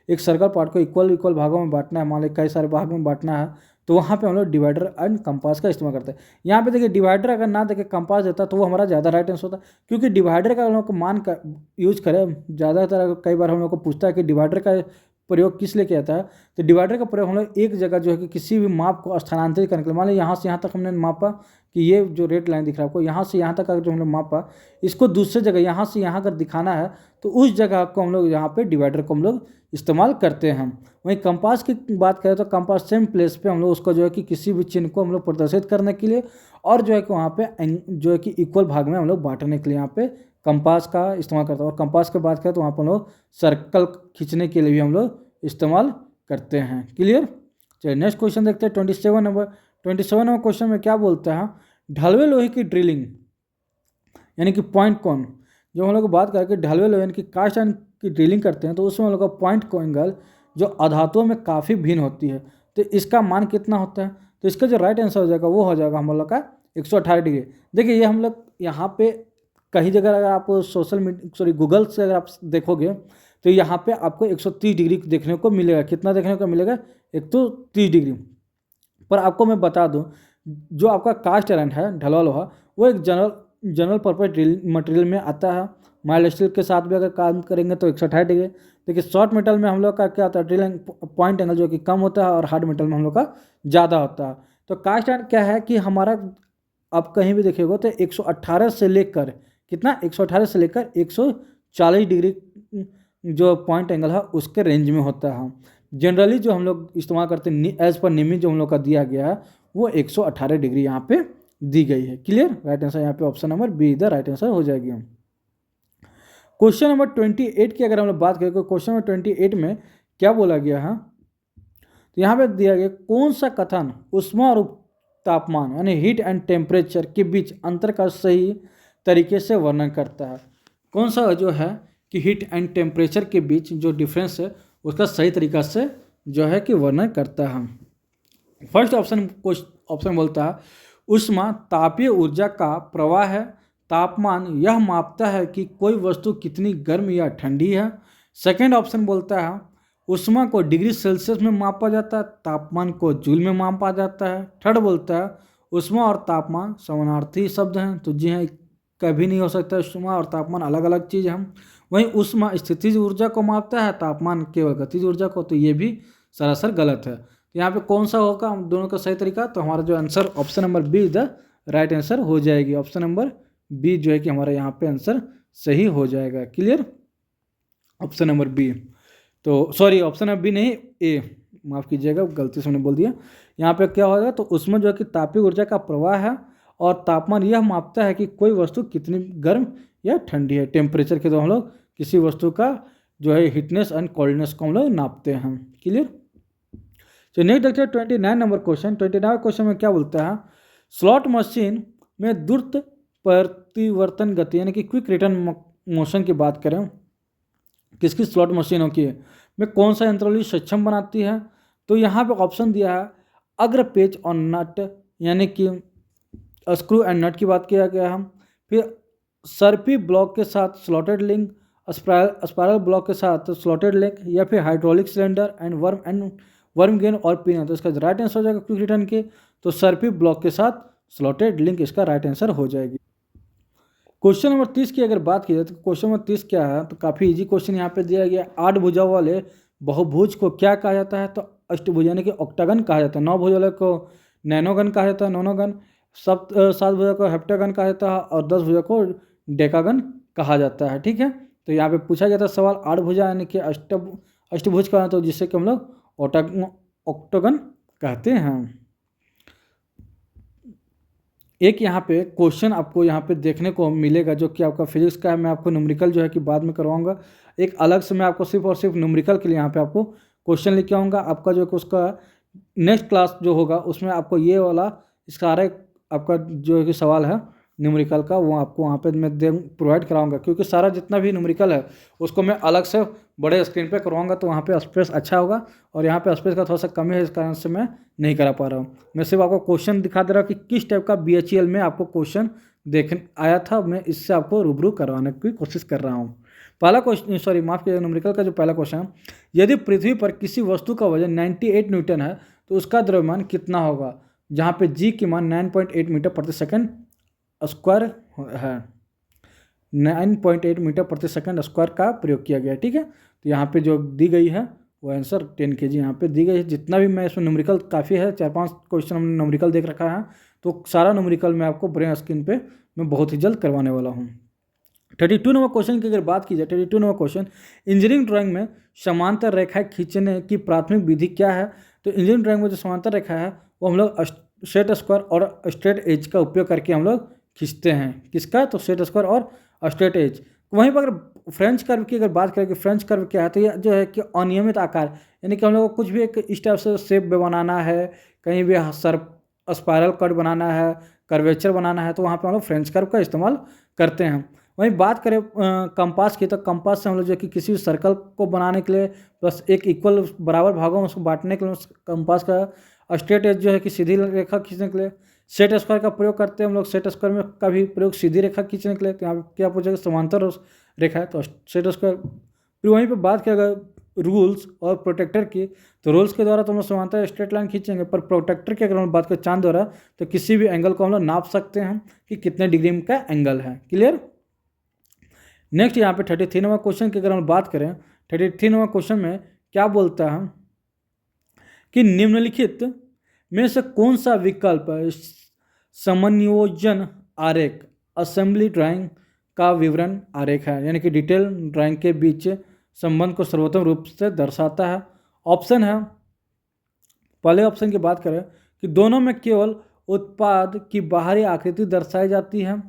एक सर्कल पार्ट को इक्वल भागों में बांटना है, मान लीजिए कई सारे भाग में बांटना है, तो वहाँ पे हम लोग डिवाइडर एंड कंपास का इस्तेमाल करते हैं। यहाँ पे देखिए डिवाइडर अगर ना देखे कंपास देता तो वो हमारा ज़्यादा राइट आंसर होता, क्योंकि डिवाइडर का हम लोग को मान का यूज करें ज़्यादातर, कई बार हम लोग को पूछता है कि डिवाइडर का प्रयोग किस लिए किया जाता है। तो डिवाइडर का प्रयोग हम लोग एक जगह जो है कि किसी भी माप को स्थानांतरित करने के लिए, मान लीजिए यहाँ से यहाँ तक हमने मापा कि ये जो रेड लाइन दिख रहा है आपको, यहाँ से यहाँ तक अगर जो हम लोग मापा, इसको दूसरे जगह यहाँ से यहाँ अगर दिखाना है तो उस जगह को हम लोग यहाँ पे डिवाइडर को हम लोग इस्तेमाल करते हैं। वहीं कंपास की बात करें तो कंपास सेम प्लेस पे हम लोग उसको जो है कि किसी भी चिन्ह को हम लोग प्रदर्शित करने के लिए और जो है कि वहाँ पे जो है कि इक्वल भाग में हम लोग बांटने के लिए यहाँ पे कंपास का इस्तेमाल करते हैं। और कंपास की बात करें तो वहाँ पर हम लोग सर्कल खींचने के लिए भी हम लोग इस्तेमाल करते हैं। क्लियर। चलिए नेक्स्ट क्वेश्चन देखते हैं 27 नंबर क्वेश्चन में क्या बोलता है, ढलवे लोहे की ड्रिलिंग यानी कि पॉइंट कौन, जब हम लोग बात करें कि ढलवे लोहे यानी कि कास्ट आयरन की ड्रिलिंग करते हैं तो उसमें हम लोग का पॉइंट को एंगल जो अधातुओं में काफ़ी भिन्न होती है, तो इसका मान कितना होता है। तो इसका जो राइट आंसर हो जाएगा वो हो जाएगा हम लोग का 118 डिग्री। देखिए ये हम लोग यहाँ पे कहीं जगह अगर आप सोशल मीडिया सॉरी गूगल से अगर आप देखोगे तो यहाँ पे आपको 130 डिग्री देखने को मिलेगा। कितना देखने को मिलेगा, 130 डिग्री। पर आपको मैं बता दूं, जो आपका कास्ट आयरन है ढलवा लोहा वो एक जनरल पर्पज मटेरियल में आता है। माइल्ड स्टील के साथ भी अगर काम करेंगे तो 128 डिग्री। देखिए शॉर्ट मेटल में हम लोग का क्या होता है, ड्रिलिंग पॉइंट एंगल जो कि कम होता है और हार्ड मेटल में हम लोग का ज़्यादा होता है। तो कास्ट आयरन क्या है कि हमारा आप कहीं भी देखिएगा तो 118 से लेकर कितना, 118 से लेकर 140 डिग्री जो पॉइंट एंगल है उसके रेंज में होता है। जनरली जो हम लोग इस्तेमाल करते हैं एज पर निमी जो हम लोग का दिया गया है वो 118 डिग्री यहाँ पे दी गई है। क्लियर। राइट आंसर यहाँ पे option number be the right answer हो जाएगी। क्वेश्चन नंबर 28 की अगर हम लोग बात करें तो क्वेश्चन नंबर 28 में क्या बोला गया है, तो यहाँ पे दिया गया कौन सा कथन ऊष्मा और तापमान यानी हीट एंड टेम्परेचर के बीच अंतर का सही तरीके से वर्णन करता है। कौन सा जो है कि हीट एंड टेम्परेचर के बीच जो डिफरेंस है उसका सही तरीका से जो है कि वर्णन करता है। फर्स्ट ऑप्शन बोलता है ऊष्मा तापीय ऊर्जा का प्रवाह है। तापमान यह मापता है कि कोई वस्तु कितनी गर्म या ठंडी है। सेकंड ऑप्शन बोलता है ऊष्मा को डिग्री सेल्सियस में मापा जाता है, तापमान को जूल में मापा जाता है। थर्ड बोलता है ऊष्मा और तापमान समानार्थी शब्द हैं, तो जी हाँ, कभी नहीं हो सकता। ऊष्मा और तापमान अलग अलग चीज़ हैं। वहीं ऊष्मा स्थितिज ऊर्जा को मापता है, तापमान केवल गतिज ऊर्जा को, तो ये भी सरासर गलत है। तो यहाँ पे कौन सा होगा हम दोनों का सही तरीका, तो हमारा जो answer option number B is the right answer हो जाएगी। ऑप्शन नंबर बी जो है कि हमारा यहाँ पे आंसर सही हो जाएगा। क्लियर, ऑप्शन नंबर बी, तो सॉरी ऑप्शन नंबर बी नहीं, ए, माफ़ कीजिएगा गलती से मैंने बोल दिया। यहाँ पे क्या होगा, तो उसमें जो है कि तापीय ऊर्जा का प्रवाह है और तापमान यह मापता है कि कोई वस्तु कितनी गर्म या ठंडी है। टेम्परेचर के द्वारा हम लोग किसी वस्तु का जो है हीटनेस एंड कोल्डनेस को हम लोग नापते हैं। क्लियर, तो नेक्स्ट देखते हैं 29 नंबर क्वेश्चन। 29 क्वेश्चन में क्या बोलता है, स्लॉट मशीन में द्रुत परिवर्तन गति यानी कि क्विक रिटर्न मोशन की बात करें, किसकी स्लॉट मशीनों की में कौन सा यंत्रावली सक्षम बनाती है, तो यहाँ पे ऑप्शन दिया है अग्र पेच और नट यानी कि स्क्रू एंड नट की बात किया गया है। फिर सर्पी ब्लॉक के साथ स्लॉटेड लिंक, स्पायरल ब्लॉक के साथ स्लॉटेड लिंक, या फिर hydraulic cylinder and worm gain और पिन। तो इसका राइट आंसर हो जाएगा क्विक रिटर्न के, तो सर्पी ब्लॉक के साथ स्लॉटेड लिंक इसका राइट आंसर हो जाएगी। क्वेश्चन नंबर 30 की अगर बात की जाए तो क्वेश्चन नंबर 30 क्या है, तो काफ़ी इजी क्वेश्चन यहाँ पे दिया गया। 8 भुजाओं वाले बहुभुज को क्या कहा जाता है, तो अष्टभुज यानी कि ऑक्टागन कहा जाता है। 9 भुजा वाले को नैनोगन कहा जाता है, नोनोगन। 7 भुजा को हेप्टागन कहा जाता है और 10 भुजा को डेकागन कहा जाता है। ठीक है, तो यहाँ पे पूछा जाता है सवाल 8 भुजा यानी कि अष्टभुज का, तो जिससे कि हम लोग ऑक्टागन कहते हैं। एक यहाँ पे क्वेश्चन आपको यहाँ पे देखने को मिलेगा जो कि आपका फिजिक्स का है। मैं आपको न्यूमेरिकल जो है कि बाद में करवाऊंगा, एक अलग से मैं आपको सिर्फ और सिर्फ न्यूमेरिकल के लिए यहाँ पे आपको क्वेश्चन लेके आऊँगा। आपका जो उसका नेक्स्ट क्लास जो होगा उसमें आपको ये वाला सारे आपका जो है कि सवाल है न्यूमेरिकल का, वो आपको वहाँ पे मैं प्रोवाइड कराऊंगा, क्योंकि सारा जितना भी न्यूमेरिकल है उसको मैं अलग से बड़े स्क्रीन पे करवाऊंगा, तो वहाँ पे स्पेस अच्छा होगा और यहाँ पे स्पेस का थोड़ा सा कमी है, इस कारण से मैं नहीं करा पा रहा हूँ। मैं सिर्फ आपको क्वेश्चन दिखा दे रहा हूँ कि किस टाइप का BHEL में आपको क्वेश्चन देखने आया था, मैं इससे आपको रूबरू करवाने की कोशिश कर रहा हूँ। पहला क्वेश्चन, सॉरी माफ़ कीजिएगा, न्यूमेरिकल का जो पहला क्वेश्चन है, यदि पृथ्वी पर किसी वस्तु का वजन 98 न्यूटन है तो उसका द्रव्यमान कितना होगा, जहाँ पे जी की मान 9.8 मीटर प्रति सेकंड स्क्वायर है। 9.8 मीटर प्रति सेकंड स्क्वायर का प्रयोग किया गया। ठीक है, तो यहाँ पे जो दी गई है वो आंसर 10 kg यहाँ पे दी गई है। जितना भी मैं इसमें न्यूमेरिकल काफ़ी है, 4-5 क्वेश्चन हमने न्यूमेरिकल देख रखा है, तो सारा न्यूमेरिकल मैं आपको ब्रेन स्क्रीन पे मैं बहुत ही जल्द करवाने वाला हूँ। 32 नंबर क्वेश्चन की अगर बात की जाए, 32 नंबर क्वेश्चन, इंजीनियरिंग ड्राइंग में समांतर रेखाएं खींचने की प्राथमिक विधि क्या है, तो इंजीनियरिंग ड्राइंग में जो समांतर रेखा है वो हम लोग सेट स्क्वायर और स्ट्रेट एज का उपयोग करके हम लोग खींचते हैं। किसका, तो सेट स्क्वायर और स्ट्रेट एज। वहीं पर अगर फ्रेंच कर्व की अगर बात करें कि फ्रेंच कर्व क्या है, तो यह जो है कि अनियमित आकार, यानी कि हम लोग को कुछ भी एक इस टाइप से शेप बनाना है, कहीं भी स्पायरल कट बनाना है, कर्वेचर बनाना है, तो वहाँ पे हम लोग फ्रेंच कर्व का इस्तेमाल करते हैं। वहीं बात करें कंपास की, तो कंपास से हम लोग जो कि किसी सर्कल को बनाने के लिए बस एक इक्वल बराबर भागों में उसको बांटने के लिए कंपास का स्ट्रेट एज जो है कि सीधी रेखा खींचने के लिए सेट स्क्वायर का प्रयोग करते हैं हम लोग। सेट स्क्वायर में का भी प्रयोग सीधी रेखा खींचने के लिए, तो यहाँ पे क्या पूछेगा, समांतर रेखा है तो सेट स्क्वायर। फिर वहीं पे बात किया गया रूल्स और प्रोटेक्टर की, तो रूल्स के द्वारा तो हम लोग समांतर स्ट्रेट लाइन खींचेंगे, पर प्रोटेक्टर की अगर हम बात करें चांद द्वारा, तो किसी भी एंगल को हम लोग नाप सकते हैं कि कितने डिग्री का एंगल है। क्लियर। नेक्स्ट यहाँ पे 33 नंबर क्वेश्चन की अगर हम बात करें, 33 नंबर क्वेश्चन में क्या बोलता है कि निम्नलिखित में से कौन सा विकल्प समन्योजन आरेख असेंबली ड्राइंग का विवरण आरेख है, यानी कि डिटेल ड्राइंग के बीच संबंध को सर्वोत्तम रूप से दर्शाता है। ऑप्शन है, पहले ऑप्शन की बात करें कि दोनों में केवल उत्पाद की बाहरी आकृति दर्शाई जाती है।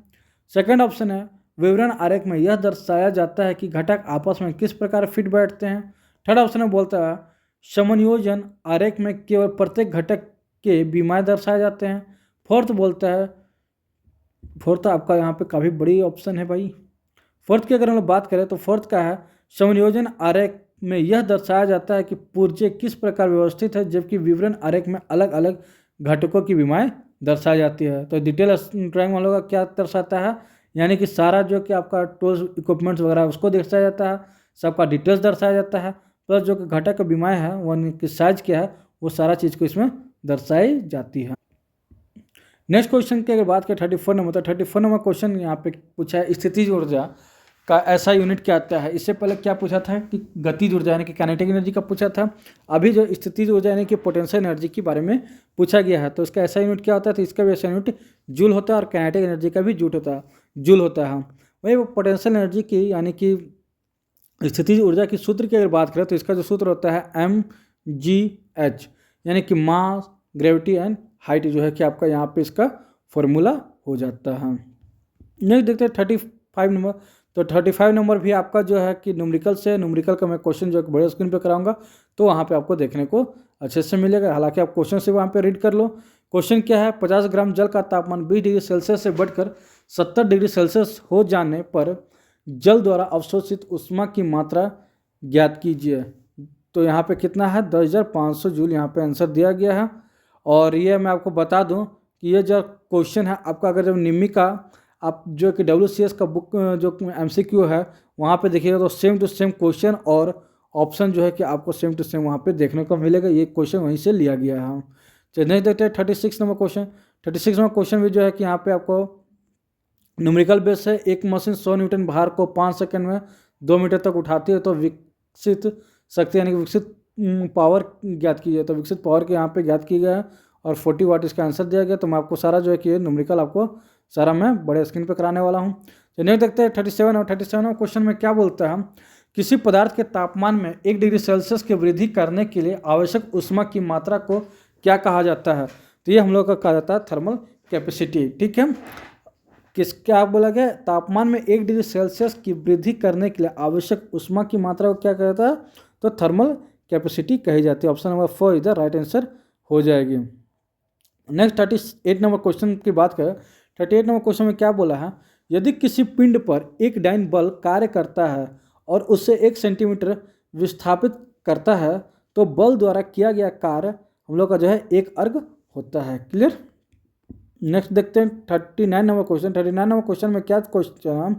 सेकंड ऑप्शन है, विवरण आरेख में यह दर्शाया जाता है कि घटक आपस में किस प्रकार फिट बैठते हैं। थर्ड ऑप्शन में बोलता है समन्योजन आरेख में केवल प्रत्येक घटक के विमाएँ दर्शाए जाते हैं। फोर्थ बोलता है, फोर्थ आपका यहाँ पे काफ़ी बड़ी ऑप्शन है भाई। फोर्थ की अगर हम लोग बात करें तो फोर्थ का है समन्योजन आरेख में यह दर्शाया जाता है कि पुर्जे किस प्रकार व्यवस्थित है, जबकि विवरण आरेख में अलग अलग घटकों की विमाएं दर्शाई जाती है। तो डिटेल ड्राइंग हम लोग का क्या दर्शाता है, यानी कि सारा जो कि आपका टूल्स इक्विपमेंट्स वगैरह उसको दर्शाया जाता है, सबका डिटेल्स दर्शाया जाता है, प्लस जो घटक का विमाएं है वो की साइज क्या है वो सारा चीज़ को इसमें दर्शाई जाती है। नेक्स्ट क्वेश्चन की अगर बात करें 34 नंबर, तो 34 नंबर क्वेश्चन यहाँ पे पूछा है स्थितिज ऊर्जा का ऐसा यूनिट क्या आता है। इससे पहले क्या पूछा था कि गतिज ऊर्जा यानी कि काइनेटिक एनर्जी का पूछा था। अभी जो स्थितिज ऊर्जा यानी कि पोटेंशियल एनर्जी के बारे में पूछा गया है, तो इसका ऐसा यूनिट क्या होता है, तो इसका भी ऐसा यूनिट जूल होता है और काइनेटिक एनर्जी का भी जूल होता है। वही वो पोटेंशियल एनर्जी की यानी कि स्थितिज ऊर्जा की सूत्र की अगर बात करें तो इसका जो सूत्र होता है mgh, यानी कि मास, ग्रेविटी एंड हाइट जो है कि आपका यहाँ पे इसका फॉर्मूला हो जाता है। नेक्स्ट देखते हैं 35 नंबर। तो 35 नंबर भी आपका जो है कि न्यूमेरिकल से, न्यूमेरिकल का मैं क्वेश्चन जो बड़े स्क्रीन पे कराऊंगा तो वहाँ पे आपको देखने को अच्छे से मिलेगा। हालांकि आप क्वेश्चन से वहाँ पे रीड कर लो। क्वेश्चन क्या है, 50 ग्राम जल का तापमान 20 डिग्री सेल्सियस से बढ़कर 70 डिग्री सेल्सियस हो जाने पर जल द्वारा अवशोषित ऊष्मा की मात्रा ज्ञात कीजिए। तो यहाँ पे कितना है, 10,500 जूल यहाँ पे आंसर दिया गया है। और ये मैं आपको बता दूं कि ये जो क्वेश्चन है आपका, अगर जब निम्मी का आप जो कि WCS का बुक जो MCQ है वहाँ पे देखिएगा तो सेम टू सेम क्वेश्चन और ऑप्शन जो है कि आपको सेम टू सेम वहाँ पे देखने को मिलेगा। ये क्वेश्चन वहीं से लिया गया है। चलिए नहीं देखते 36 नंबर क्वेश्चन। 36 नंबर क्वेश्चन भी जो है कि यहाँ पे आपको न्यूमेरिकल बेस है। एक मशीन 100 न्यूटन भार को 5 सेकंड में 2 मीटर तक उठाती है तो विकसित शक्ति यानी कि विकसित पावर ज्ञात की जाए। तो विकसित पावर के यहाँ पे ज्ञात की गया है और 40 वाट इसका आंसर दिया गया। तो मैं आपको सारा जो है कि न्यूमेरिकल आपको सारा मैं बड़े स्क्रीन पे कराने वाला हूँ। तो नहीं देखते हैं 37 और 37 क्वेश्चन में क्या बोलता है, किसी पदार्थ के तापमान में 1 डिग्री सेल्सियस की वृद्धि करने के लिए आवश्यक ऊष्मा की मात्रा को क्या कहा जाता है। तो ये हम लोग का कहा जाता है थर्मल कैपेसिटी। ठीक है, क्या बोला गया, तापमान में 1 डिग्री सेल्सियस की वृद्धि करने के लिए आवश्यक ऊष्मा की मात्रा को क्या कहता है, तो थर्मल कैपेसिटी कही जाती है। ऑप्शन नंबर 4 इधर राइट आंसर हो जाएगी। नेक्स्ट 38 नंबर क्वेश्चन की बात करें। 38 नंबर क्वेश्चन में क्या बोला है, यदि किसी पिंड पर एक डाइन बल कार्य करता है और उससे 1 सेंटीमीटर विस्थापित करता है तो बल द्वारा किया गया कार्य हम लोग का जो है 1 अर्ग होता है। क्लियर। नेक्स्ट देखते हैं 39 नंबर क्वेश्चन। 39 नंबर क्वेश्चन में क्या क्वेश्चन,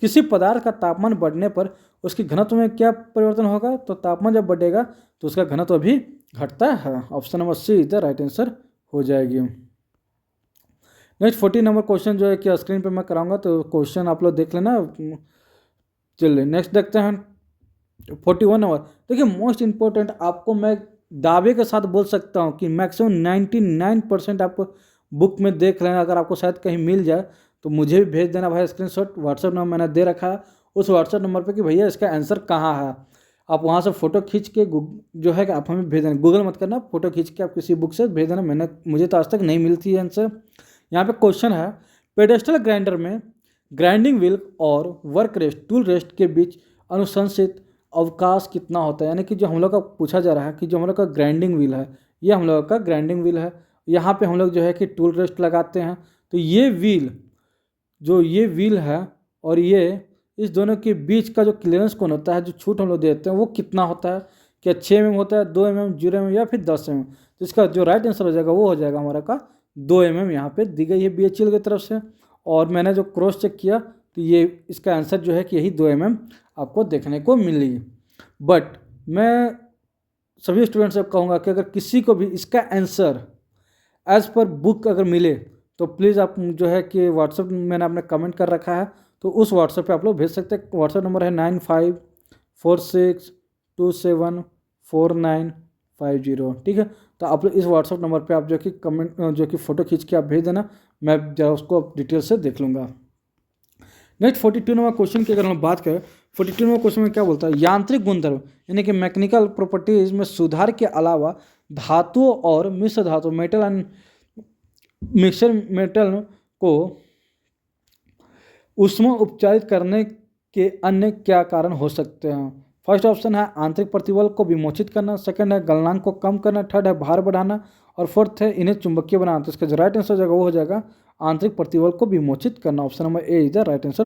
किसी पदार्थ का तापमान बढ़ने पर उसकी घनत्व में क्या परिवर्तन होगा। तो तापमान जब बढ़ेगा तो उसका घनत्व भी घटता है। ऑप्शन नंबर सी इधर राइट आंसर हो जाएगी। नेक्स्ट 40 नंबर क्वेश्चन जो है कि स्क्रीन पे मैं कराऊंगा तो क्वेश्चन आप लोग देख लेना। चलिए नेक्स्ट देखते हैं 41 नंबर। देखिए मोस्ट इंपॉर्टेंट, आपको मैं दावे के साथ बोल सकता हूँ कि मैक्सिमम 99% आप बुक में देख लेना। अगर आपको शायद कहीं मिल जाए तो मुझे भी भेज देना भाई स्क्रीनशॉट। व्हाट्सएप नंबर मैंने दे रखा है उस व्हाट्सएप नंबर पे कि भैया इसका आंसर कहाँ है। आप वहाँ से फ़ोटो खींच के जो है कि आप हमें भेज देना। गूगल मत करना, फ़ोटो खींच के आप किसी बुक से भेज देना। मुझे तो आज तक नहीं मिलती है आंसर। यहाँ पे क्वेश्चन है, पेडेस्टल ग्राइंडर में ग्राइंडिंग व्हील और वर्क रेस्ट टूल रेस्ट के बीच अनुशंसित अवकाश कितना होता है। यानी कि जो हम लोग का पूछा जा रहा है कि जो हम लोग का ग्राइंडिंग व्हील है, ये हम लोग का ग्राइंडिंग व्हील है। यहाँ पे हम लोग जो है कि टूल रेस्ट लगाते हैं। तो ये व्हील है और ये इस दोनों के बीच का जो क्लियरेंस कोण होता है, जो छूट हम लोग देते हैं वो कितना होता है। क्या 6 mm होता है, 2 mm, 0 mm या फिर 10 mm। तो इसका जो राइट आंसर हो जाएगा वो हो जाएगा हमारा का 2 mm यहाँ पे दी गई है BHEL की तरफ से। और मैंने जो क्रॉस चेक किया तो ये इसका आंसर जो है कि यही 2 mm आपको देखने को मिलेगी। बट मैं सभी स्टूडेंट से कहूँगा कि अगर किसी को भी इसका आंसर एज़ पर बुक अगर मिले तो प्लीज़ आप जो है कि व्हाट्सएप मैंने आपने कमेंट कर रखा है तो उस व्हाट्सएप पे आप लोग भेज सकते हैं। व्हाट्सएप नंबर है 9546274950। ठीक है, तो आप लोग इस व्हाट्सएप नंबर पे आप जो कि कमेंट जो कि फ़ोटो खींच के आप भेज देना, मैं जरा उसको डिटेल से देख लूँगा। नेक्स्ट 42 नंबर क्वेश्चन की अगर हम बात करें, 42 नंबर क्वेश्चन में क्या बोलता है, यांत्रिक गुणधर्म यानी कि मैकेनिकल प्रॉपर्टीज में सुधार के अलावा धातुओं और मिश्र धातु मेटल एंड मिक्सर मेटल को ऊष्मा उपचारित करने के अन्य क्या कारण हो सकते हैं। फर्स्ट ऑप्शन है आंतरिक प्रतिबल को विमोचित करना, सेकंड है गलनांक को कम करना, थर्ड है भार बढ़ाना और फोर्थ है इन्हें चुंबकीय बनाना। तो इसका जो राइट आंसर हो जाएगा वो हो जाएगा आंतरिक प्रतिबल को विमोचित करना। Option number A is the right answer.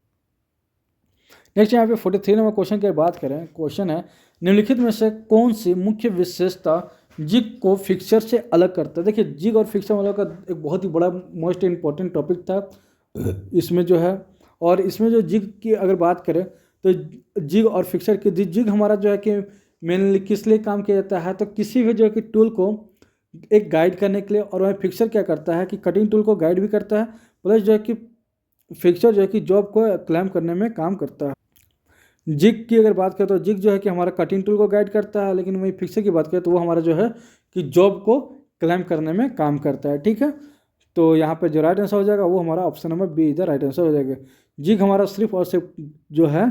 Next यहाँ पे 43 नंबर क्वेश्चन की बात करें, क्वेश्चन है निम्नलिखित में से कौन सी मुख्य विशेषता जिग को फिक्सर से अलग करता है? देखिए, जिग और फिक्सर वालों का एक बहुत ही बड़ा मोस्ट इम्पॉर्टेंट टॉपिक था इसमें जो है। और इसमें जो जिग की अगर बात करें तो जिग और फिक्सर की जिग हमारा जो है कि मेनली किस लिए काम किया जाता है, तो किसी भी जो है कि टूल को एक गाइड करने के लिए। और वह फिक्सर क्या करता है कि कटिंग टूल को गाइड भी करता है, प्लस जो है कि फिक्सर जो है कि जॉब को क्लैम करने में काम करता है। जिग की अगर बात करें तो जिग जो है कि हमारा कटिंग टूल को गाइड करता है, लेकिन वही फिक्सर की बात करें तो वो हमारा जो है कि जॉब को क्लैम करने में काम करता है। ठीक है, तो यहाँ पे जो राइट आंसर हो जाएगा वो हमारा ऑप्शन नंबर बी इधर राइट आंसर हो जाएगा। जिग हमारा सिर्फ और सिर्फ जो है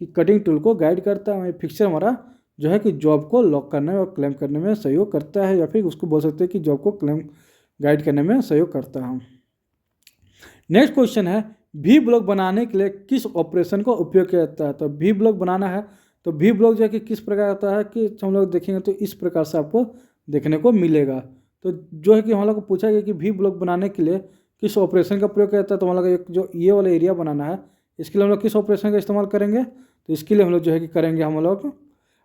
कि कटिंग टूल को गाइड करता है, वही फिक्सर हमारा जो है कि जॉब को लॉक करने और क्लेम करने में सहयोग करता है, या फिर उसको बोल सकते हैं कि जॉब को क्लेम गाइड करने में सहयोग करता है। नेक्स्ट क्वेश्चन है, भी ब्लॉक बनाने के लिए किस ऑपरेशन का उपयोग किया जाता है? तो भी ब्लॉक बनाना है तो भी ब्लॉक जो है कि किस प्रकार होता है कि हम लोग देखेंगे तो इस प्रकार से आपको देखने को मिलेगा। तो जो है कि हम लोग को पूछा गया कि भी ब्लॉक बनाने के लिए किस ऑपरेशन का प्रयोग किया जाता है, तो हम लोग एक जो ये वाला एरिया बनाना है, इसके लिए हम लोग किस ऑपरेशन का इस्तेमाल करेंगे? तो इसके लिए हम लोग जो है कि करेंगे हम लोग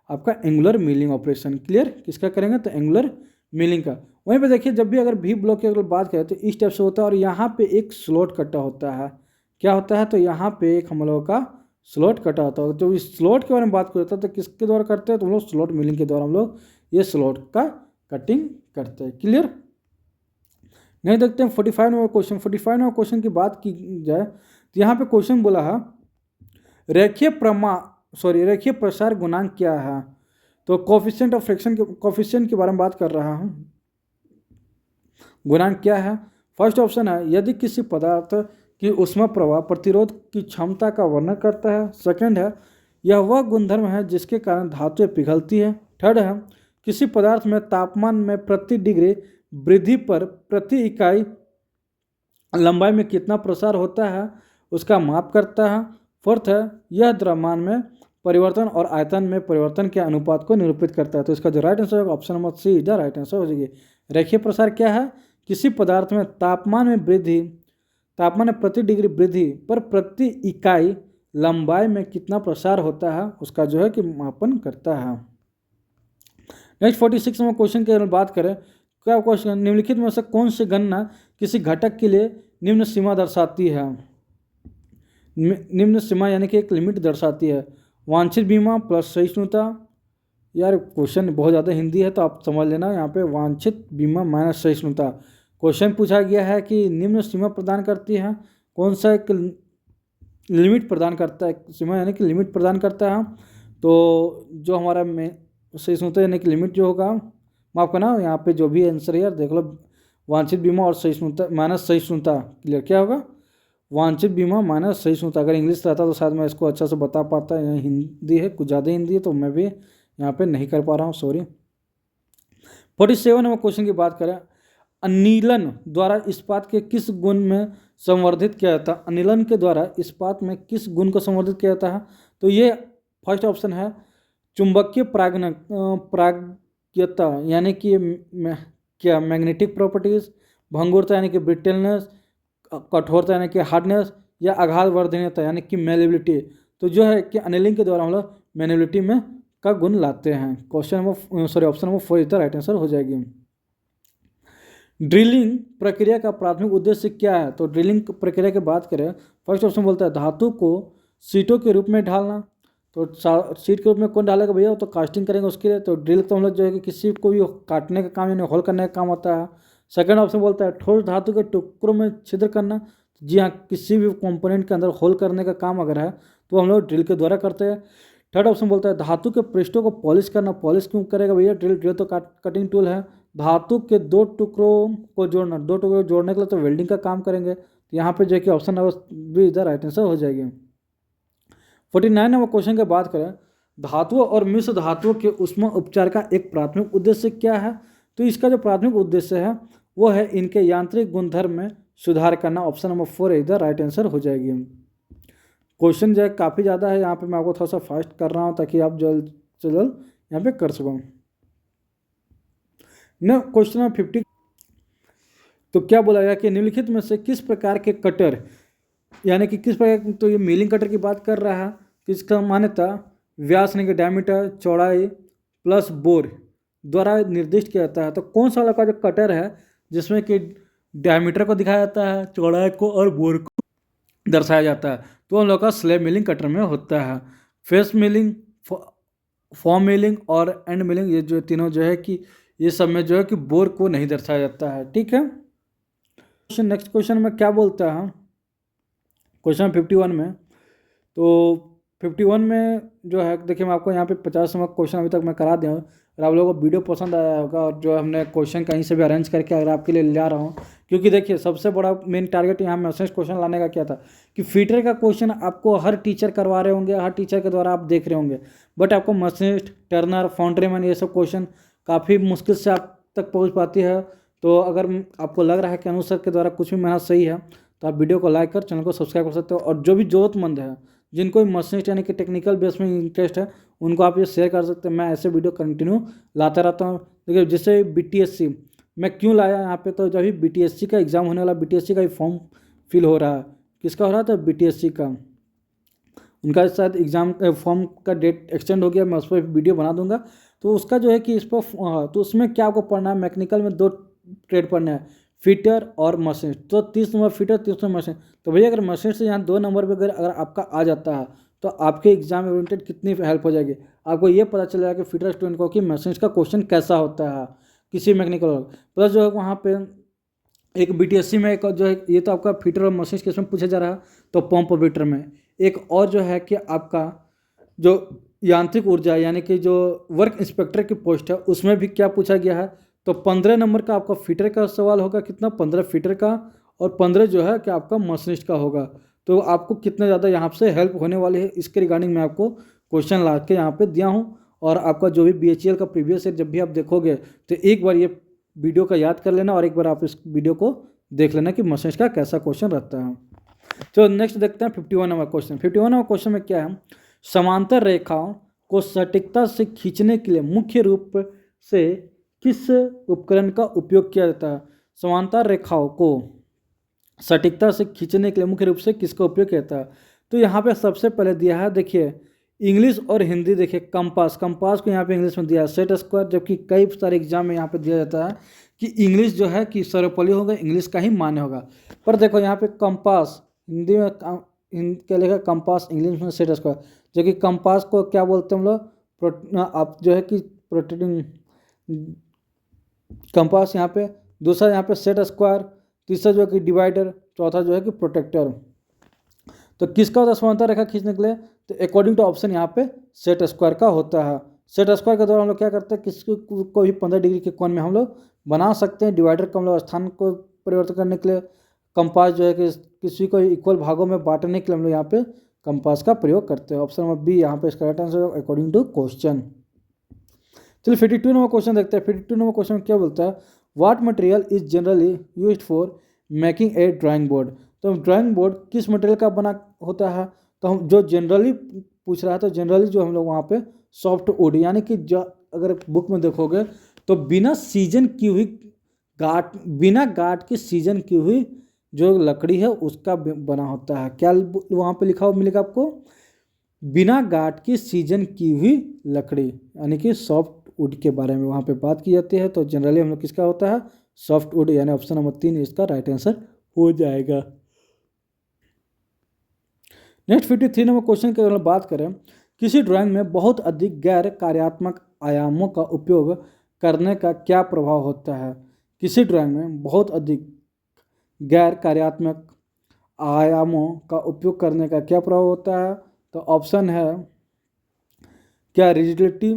आपका एंगुलर मिलिंग ऑपरेशन। क्लियर, किसका करेंगे? तो एंगुलर मिलिंग का। वहीं पे देखिए, जब भी अगर भी ब्लॉक की अगर बात करें तो इस टाइप से होता है, और यहाँ पे एक स्लॉट कटा होता है। क्या होता है? तो यहाँ पे एक हम लोग का स्लॉट कटा होता है। तो इस स्लॉट के बारे में बात करते हैं तो किसके द्वारा करते हैं? तो हम लोग स्लॉट मिलिंग के द्वारा हम लोग ये स्लॉट का कटिंग करते हैं। क्लियर, नहीं देखते हैं 45 नंबर क्वेश्चन। 45 नंबर क्वेश्चन की बात की जाए तो यहाँ पे क्वेश्चन बोला है रेखीय प्रसार गुणांक क्या है? तो कोफिशिएंट ऑफ फ्रैक्शन के कोफिशिएंट के बारे में बात कर रहा हूँ। गुणांक क्या है? फर्स्ट ऑप्शन है, यदि किसी पदार्थ की ऊष्मा प्रवाह प्रतिरोध की क्षमता का वर्णन करता है। सेकंड है, यह वह गुणधर्म है जिसके कारण धातुएं पिघलती है। थर्ड है, किसी पदार्थ में तापमान में प्रति डिग्री वृद्धि पर प्रति इकाई लंबाई में कितना प्रसार होता है उसका माप करता है। फोर्थ है, यह द्रव्यमान में परिवर्तन और आयतन में परिवर्तन के अनुपात को निरूपित करता है। तो इसका जो राइट आंसर होगा option number C is the right answer हो जाएगी। रेखीय प्रसार क्या है? किसी पदार्थ में तापमान में प्रति डिग्री वृद्धि पर प्रति इकाई लंबाई में कितना प्रसार होता है उसका जो है कि मापन करता है। नेक्स्ट 46 नंबर क्वेश्चन की अगर बात करें, क्या क्वेश्चन, निम्नलिखित में से कौन सी गणना किसी घटक के लिए निम्न सीमा दर्शाती है? निम्न सीमा यानी कि एक लिमिट दर्शाती है। वांछित बीमा प्लस सहिष्णुता। यार क्वेश्चन बहुत ज़्यादा हिंदी है तो आप समझ लेना, यहाँ पे वांछित बीमा माइनस सहिष्णुता। क्वेश्चन पूछा गया है कि निम्न सीमा प्रदान करती है, कौन सा एक लिमिट प्रदान करता है, सीमा यानी कि लिमिट प्रदान करता है। तो जो हमारा सहिष्णुता यानी कि लिमिट जो होगा, माफ करना यहाँ पे जो भी आंसर है यार देख लो, वांछित बीमा और सहिष्णुता माइनस सहिष्णुता। क्लियर, क्या होगा? वांछित बीमा माइनस सहिष्णुता। अगर इंग्लिश रहता तो शायद मैं इसको अच्छा से बता पाता, यहाँ हिंदी है, कुछ ज़्यादा हिंदी है तो मैं भी यहाँ पे नहीं कर पा रहा हूँ, सॉरी। 47 नंबर क्वेश्चन की बात करें, अनिलन द्वारा इस्पात के किस गुण में संवर्धित किया जाता है? अनिलन के द्वारा इस्पात में किस गुण को संवर्धित किया जाता है? तो ये फर्स्ट ऑप्शन है चुंबकीय प्राज्ञता यानी कि क्या मैग्नेटिक प्रॉपर्टीज, भंगुरता यानी कि ब्रिटलनेस, कठोरता यानी कि हार्डनेस, या आघात वर्धनीयता यानी कि मेलेबिलिटी। तो जो है कि अनिलिंग के द्वारा हम लोग मेलेबिलिटी में का गुण लाते हैं। Question number sorry option number 4 is the right answer हो जाएगी। ड्रिलिंग प्रक्रिया का प्राथमिक उद्देश्य क्या है? तो ड्रिलिंग प्रक्रिया की बात करें, फर्स्ट ऑप्शन बोलता है धातु को सीटों के रूप में ढालना। तो सीट के रूप में कौन डालेगा भैया? तो कास्टिंग करेंगे उसके लिए। तो ड्रिल तो हम लोग जो है कि किसी को भी काटने का काम यानी होल करने का काम होता है। सेकंड ऑप्शन बोलता है ठोस धातु के टुकड़ों में छिद्र करना। जी हाँ, किसी भी कंपोनेंट के अंदर होल करने का काम अगर है तो हम लोग ड्रिल के द्वारा करते हैं। थर्ड ऑप्शन बोलता है धातु के पृष्ठों को पॉलिश करना। पॉलिश क्यों करेगा भैया? ड्रिल तो कटिंग टूल है। धातु के दो टुकड़ों को जोड़ना, दो टुकड़ों को जोड़ने के लिए तो वेल्डिंग का काम करेंगे। तो यहाँ पे जो है कि ऑप्शन नंबर बी इधर राइट आंसर हो जाएगी। 49 नंबर क्वेश्चन की बात करें, धातुओं और मिश्र धातुओं के ऊष्मा उपचार का एक प्राथमिक उद्देश्य क्या है? तो इसका जो प्राथमिक उद्देश्य है वो है इनके यांत्रिक गुणधर्म में सुधार करना। ऑप्शन नंबर 4 इधर राइट आंसर हो जाएगी। क्वेश्चन जो है काफ़ी ज़्यादा है, यहाँ पे मैं आपको थोड़ा सा फास्ट कर रहा हूँ ताकि आप जल्द से जल्द यहाँ पे कर सको। न क्वेश्चन नंबर 50, तो क्या बोला गया कि निम्नलिखित में से किस प्रकार के कटर यानी कि किस प्रकार, तो ये मिलिंग कटर की बात कर रहा है, किसका मान्यता व्यास यानी कि डायमीटर, चौड़ाई प्लस बोर द्वारा निर्दिष्ट किया जाता है। तो कौन सा वाला का जो कटर है जिसमें कि डायमीटर को दिखाया जाता है, चौड़ाई को और बोर को दर्शाया जाता है, तो हम लोग का स्लैब मिलिंग कटर में होता है। फेस मिलिंग, फॉर्म मिलिंग और एंड मिलिंग, ये जो तीनों जो है कि ये सब में जो है कि बोर को नहीं दर्शाया जाता है। ठीक है, नेक्स्ट क्वेश्चन में क्या बोलता है, क्वेश्चन 51 में, तो 51 में जो है देखिए मैं आपको यहाँ पे 50 नंबर क्वेश्चन अभी तक मैं करा दिया हूँ। और आप लोगों को वीडियो पसंद आया होगा और जो हमने क्वेश्चन कहीं से भी अरेंज करके अगर आपके लिए ला रहा हूँ, क्योंकि देखिए सबसे बड़ा मेन टारगेट यहाँ मैसेज क्वेश्चन लाने का क्या था कि फीटर का क्वेश्चन आपको हर टीचर करवा रहे होंगे, हर टीचर के द्वारा आप देख रहे होंगे, बट आपको मशीनिस्ट, टर्नर, फाउंड्रीमैन ये सब क्वेश्चन काफ़ी मुश्किल से आप तक पहुँच पाती है। तो अगर आपको लग रहा है कि अनुज सर के द्वारा कुछ भी मेहनत सही है तो आप वीडियो को लाइक कर चैनल को सब्सक्राइब कर सकते हो। और जो भी ज़रूरतमंद है, जिनको भी मशीनिस्ट यानी कि टेक्निकल बेस में इंटरेस्ट है, उनको आप ये शेयर कर सकते हैं। मैं ऐसे वीडियो कंटिन्यू लाता रहता हूँ। देखिए जैसे BTSC मैं क्यों लाया यहाँ पे, तो जब भी BTSC का एग्ज़ाम होने वाला, BTSC का ही फॉर्म फिल हो रहा है, किसका हो रहा था, BTSC का, उनका शायद एग्ज़ाम फॉर्म का डेट एक्सटेंड हो गया, मैं उस पर वीडियो बना दूंगा। तो उसका जो है कि इस पर तो उसमें क्या आपको पढ़ना है, मैकेनिकल में 2 ट्रेड पढ़ना है, फिटर और मशीन। तो 30 नंबर फिटर, 30 नंबर मशीन। तो भैया अगर मशीन से यहाँ 2 नंबर पर अगर आपका आ जाता है तो आपके एग्जाम ओरिएंटेड कितनी हेल्प हो जाएगी, आपको ये पता चल जाएगा कि फिटर स्टूडेंट को कि मशीन का क्वेश्चन कैसा होता है किसी मैकेनिकल। प्लस जो है वहाँ पे एक BTSC में एक जो है, ये तो आपका फिटर और मशीन केस में पूछा जा रहा है, तो पंप ऑपरेटर में एक और जो है कि आपका जो यांत्रिक ऊर्जा यानी कि जो वर्क इंस्पेक्टर की पोस्ट है उसमें भी क्या पूछा गया है, तो 15 नंबर का आपका फिटर का सवाल होगा, कितना, 15 फिटर का, और 15 जो है कि आपका मशीनिस्ट का होगा। तो आपको कितना ज़्यादा यहाँ से हेल्प होने वाली है इसके रिगार्डिंग मैं आपको क्वेश्चन ला के यहाँ पे दिया हूँ। और आपका जो भी BHEL का प्रीवियस ईयर जब भी आप देखोगे तो एक बार ये वीडियो का याद कर लेना और एक बार आप इस वीडियो को देख लेना कि मशीनिस्ट का कैसा क्वेश्चन रहता है। तो नेक्स्ट देखते हैं 51 नंबर क्वेश्चन। 51 नंबर क्वेश्चन में क्या है, समांतर रेखाओं को सटीकता से खींचने के लिए मुख्य रूप से किस उपकरण का उपयोग किया जाता है। समांतर रेखाओं को सटीकता से खींचने के लिए मुख्य रूप से किसका उपयोग किया जाता है, तो यहाँ पे सबसे पहले दिया है, देखिए इंग्लिश और हिंदी, देखिए कंपास को यहाँ पे इंग्लिश में दिया है सेट स्क्वायर, जबकि कई सारे एग्जाम में यहाँ पे दिया जाता है कि इंग्लिश जो है कि सर्वपल्ली होगा, इंग्लिश का ही मान्य होगा। पर देखो यहाँ पे कंपास हिंदी में क्या लिखा, कंपास, इंग्लिश में सेट स्क्वायर, जो कि कंपास को क्या बोलते हैं हम लोग, आप जो है कि प्रोटेक्टिंग कंपास यहाँ पे, दूसरा यहाँ पे सेट स्क्वायर, तीसरा जो है कि डिवाइडर, चौथा जो है कि प्रोटेक्टर। तो किसका होता है समांतर रेखा खींचने के लिए, तो अकॉर्डिंग टू ऑप्शन यहाँ पे सेट स्क्वायर का होता है। सेट स्क्वायर के द्वारा हम लोग क्या करते हैं, किसी को भी 15 डिग्री के कोण में हम लोग बना सकते हैं। डिवाइडर को हम लोग स्थान को परिवर्तन करने के लिए, कंपास जो है कि किसी को इक्वल भागों में बांटने के लिए हम लोग यहाँ पे कंपास का प्रयोग करते हैं। ऑप्शन नंबर बी यहाँ पे इसका right answer according to question. चलिए 52 नंबर क्वेश्चन देखते हैं। 52 नंबर क्वेश्चन क्या बोलता है, what material is generally used for making a drawing board. तो ड्राइंग बोर्ड किस मटेरियल का बना होता है, तो हम जो जनरली पूछ रहा है, तो जनरली जो हम लोग वहाँ पे सॉफ्ट वुड, यानी कि जो अगर बुक में देखोगे तो बिना सीजन की हुई बिना गाठ की सीजन की हुई जो लकड़ी है उसका बना होता है। क्या वहाँ पे लिखा हुआ मिलेगा आपको, बिना गाठ की सीजन की हुई लकड़ी, यानी कि सॉफ्ट वुड के बारे में वहाँ पे बात की जाती है। तो जनरली हम लोग किसका होता है, सॉफ्ट वुड, यानी ऑप्शन नंबर 3 इसका राइट आंसर हो जाएगा। नेक्स्ट 53 नंबर क्वेश्चन की अगर बात करें, किसी ड्राइंग में बहुत अधिक गैर कार्यात्मक आयामों का उपयोग करने का क्या प्रभाव होता है। किसी ड्राइंग में बहुत अधिक गैर कार्यात्मक आयामों का उपयोग करने का क्या प्रभाव होता है, तो ऑप्शन है क्या, रिजिडिटी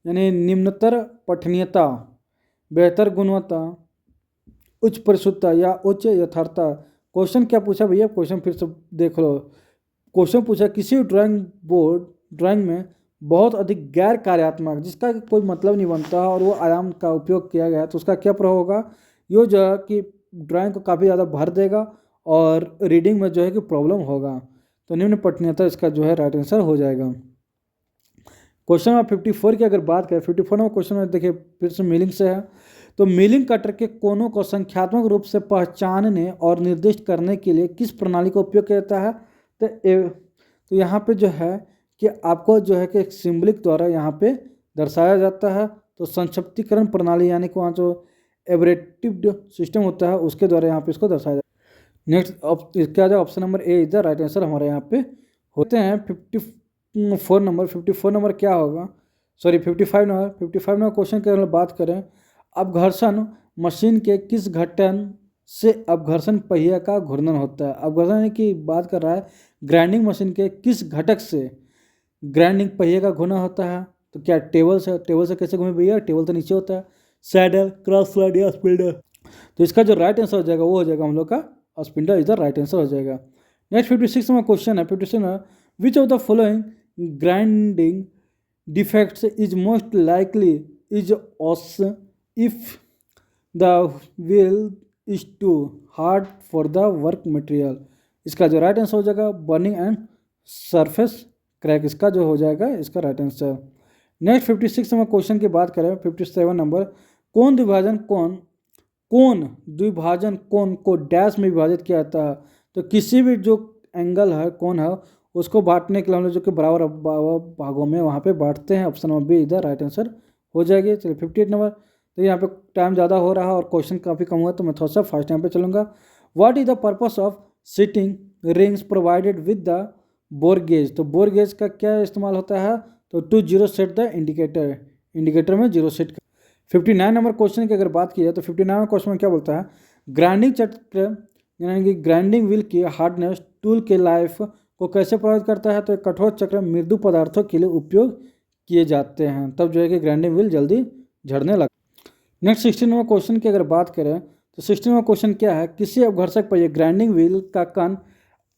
यानी निम्नतर पठनीयता, बेहतर गुणवत्ता, उच्च परिशुद्धता या उच्च यथार्थता। क्वेश्चन क्या पूछा भैया, क्वेश्चन फिर से देख लो। क्वेश्चन पूछा किसी ड्राइंग में बहुत अधिक गैर कार्यात्मक, जिसका कोई मतलब नहीं बनता और वो आयाम का उपयोग किया गया, तो उसका क्या प्रभाव होगा, ये जो है कि ड्राइंग को काफ़ी ज़्यादा भर देगा और रीडिंग में जो है कि प्रॉब्लम होगा। तो निम्न पठनीयता इसका जो है राइट आंसर हो जाएगा। क्वेश्चन नंबर 54 की अगर बात करें, 54 नंबर क्वेश्चन में देखिए फिर से मिलिंग से है, तो मिलिंग कटर के कोनों को संख्यात्मक रूप से पहचानने और निर्दिष्ट करने के लिए किस प्रणाली का उपयोग किया जाता है। तो यहाँ पे जो है कि आपको जो है कि एक सिंबलिक द्वारा यहाँ पे दर्शाया जाता है। तो संक्षिप्तीकरण प्रणाली यानी कि वहाँ जो एब्रेटिव सिस्टम होता है उसके द्वारा यहाँ पे इसको दर्शाया जाता है। नेक्स्ट क्या जाए, option number A is the right answer हमारे यहाँ पे होते हैं। 54 नंबर क्या होगा, सॉरी 55 नंबर क्वेश्चन की अगर बात करें, अपघर्षण मशीन के किस घटन से अपघर्षण पहिया का घूर्णन होता है। अपघर्षण की बात कर रहा है ग्राइंडिंग मशीन के किस घटक से ग्राइंडिंग पहिए का घूर्णन होता है। तो क्या टेबल से कैसे घूमे भैया, टेबल तो नीचे होता है, सैडल, क्रॉस स्लाइड या स्पिंडल। तो इसका जो राइट आंसर हो जाएगा वो हो जाएगा हम लोग का spindle is the right answer हो जाएगा। नेक्स्ट 56 में क्वेश्चन है, 56 में which of the following grinding defects is most likely is ऑस if the wheel is too hard for the work material. इसका जो राइट आंसर हो जाएगा बर्निंग एंड सरफेस क्रैक, इसका जो हो जाएगा इसका right answer. Next 56 number question की बात करें, 57 नंबर कोण द्विभाजन कोण को डैश में विभाजित किया जाता है। तो किसी भी जो एंगल है, कोण है, उसको बांटने के लिए हम लोग जो कि बराबर भागों में वहाँ पे बांटते हैं। ऑप्शन नंबर बी इधर राइट आंसर हो जाएगी। चलिए 58 नंबर, तो यहाँ पे टाइम ज़्यादा हो रहा है और क्वेश्चन काफ़ी कम हुआ तो मैं थोड़ा सा फास्ट टाइम पे चलूँगा। What is the purpose of seating rings provided with the bore gauge. तो बोर गेज का क्या इस्तेमाल होता है, तो to zero set the indicator में जीरो सेट कर। 59 नंबर क्वेश्चन की अगर बात की जाए तो 59 नंबर क्वेश्चन में क्या बोलता है, ग्राइंडिंग चक्र यानी कि ग्राइंडिंग व्हील की हार्डनेस टूल के लाइफ को कैसे प्रभावित करता है। तो एक कठोर चक्र मृदु पदार्थों के लिए उपयोग किए जाते हैं, तब जो है कि ग्राइंडिंग व्हील जल्दी झड़ने लगता है। नेक्स्ट 16 नंबर क्वेश्चन की अगर बात करें तो 16 नंबर क्वेश्चन क्या है, किसी अपघर्षक पहिए ग्राइंडिंग व्हील का कण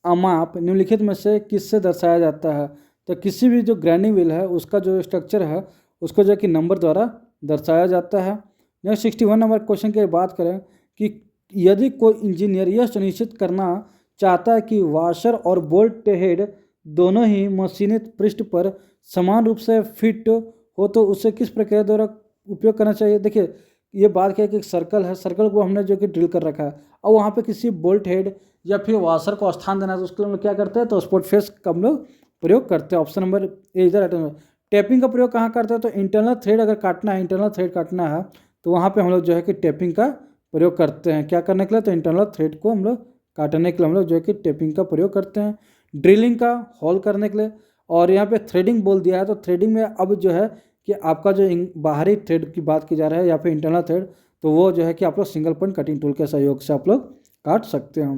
अमाप निम्नलिखित में से किससे दर्शाया जाता है। तो किसी भी जो ग्राइंडिंग व्हील है उसका जो स्ट्रक्चर है उसको जो है कि नंबर द्वारा दर्शाया जाता है। नेक्स्ट 61 नंबर क्वेश्चन की बात करें कि यदि कोई इंजीनियर यह सुनिश्चित करना चाहता है कि वाशर और बोल्ट हेड दोनों ही मशीनित पृष्ठ पर समान रूप से फिट हो तो उसे किस प्रक्रिया द्वारा उपयोग करना चाहिए। देखिए ये बात क्या है कि एक सर्कल है, सर्कल को हमने जो कि ड्रिल कर रखा है और वहाँ पे किसी बोल्ट हेड या फिर वाशर को स्थान देना है तो उसके लिए हम लोग क्या करते हैं, तो स्पोर्ट फेस का हम लोग प्रयोग करते हैं। ऑप्शन नंबर ए इधर राइट आंसर। टेपिंग का प्रयोग कहाँ करते हैं, तो इंटरनल थ्रेड अगर काटना है, इंटरनल थ्रेड काटना है तो वहाँ पे हम लोग जो है कि टेपिंग का प्रयोग करते हैं। क्या करने के लिए, तो इंटरनल थ्रेड को हम लोग काटने के लिए हम लोग जो है कि टेपिंग का प्रयोग करते हैं। ड्रिलिंग का होल करने के लिए, और यहाँ पे थ्रेडिंग बोल दिया है तो थ्रेडिंग में अब जो है कि आपका जो बाहरी थ्रेड की बात की जा रहा है या फिर इंटरनल थ्रेड, तो वो जो है कि आप लोग सिंगल पॉइंट कटिंग टूल के सहयोग से आप लोग काट सकते हैं।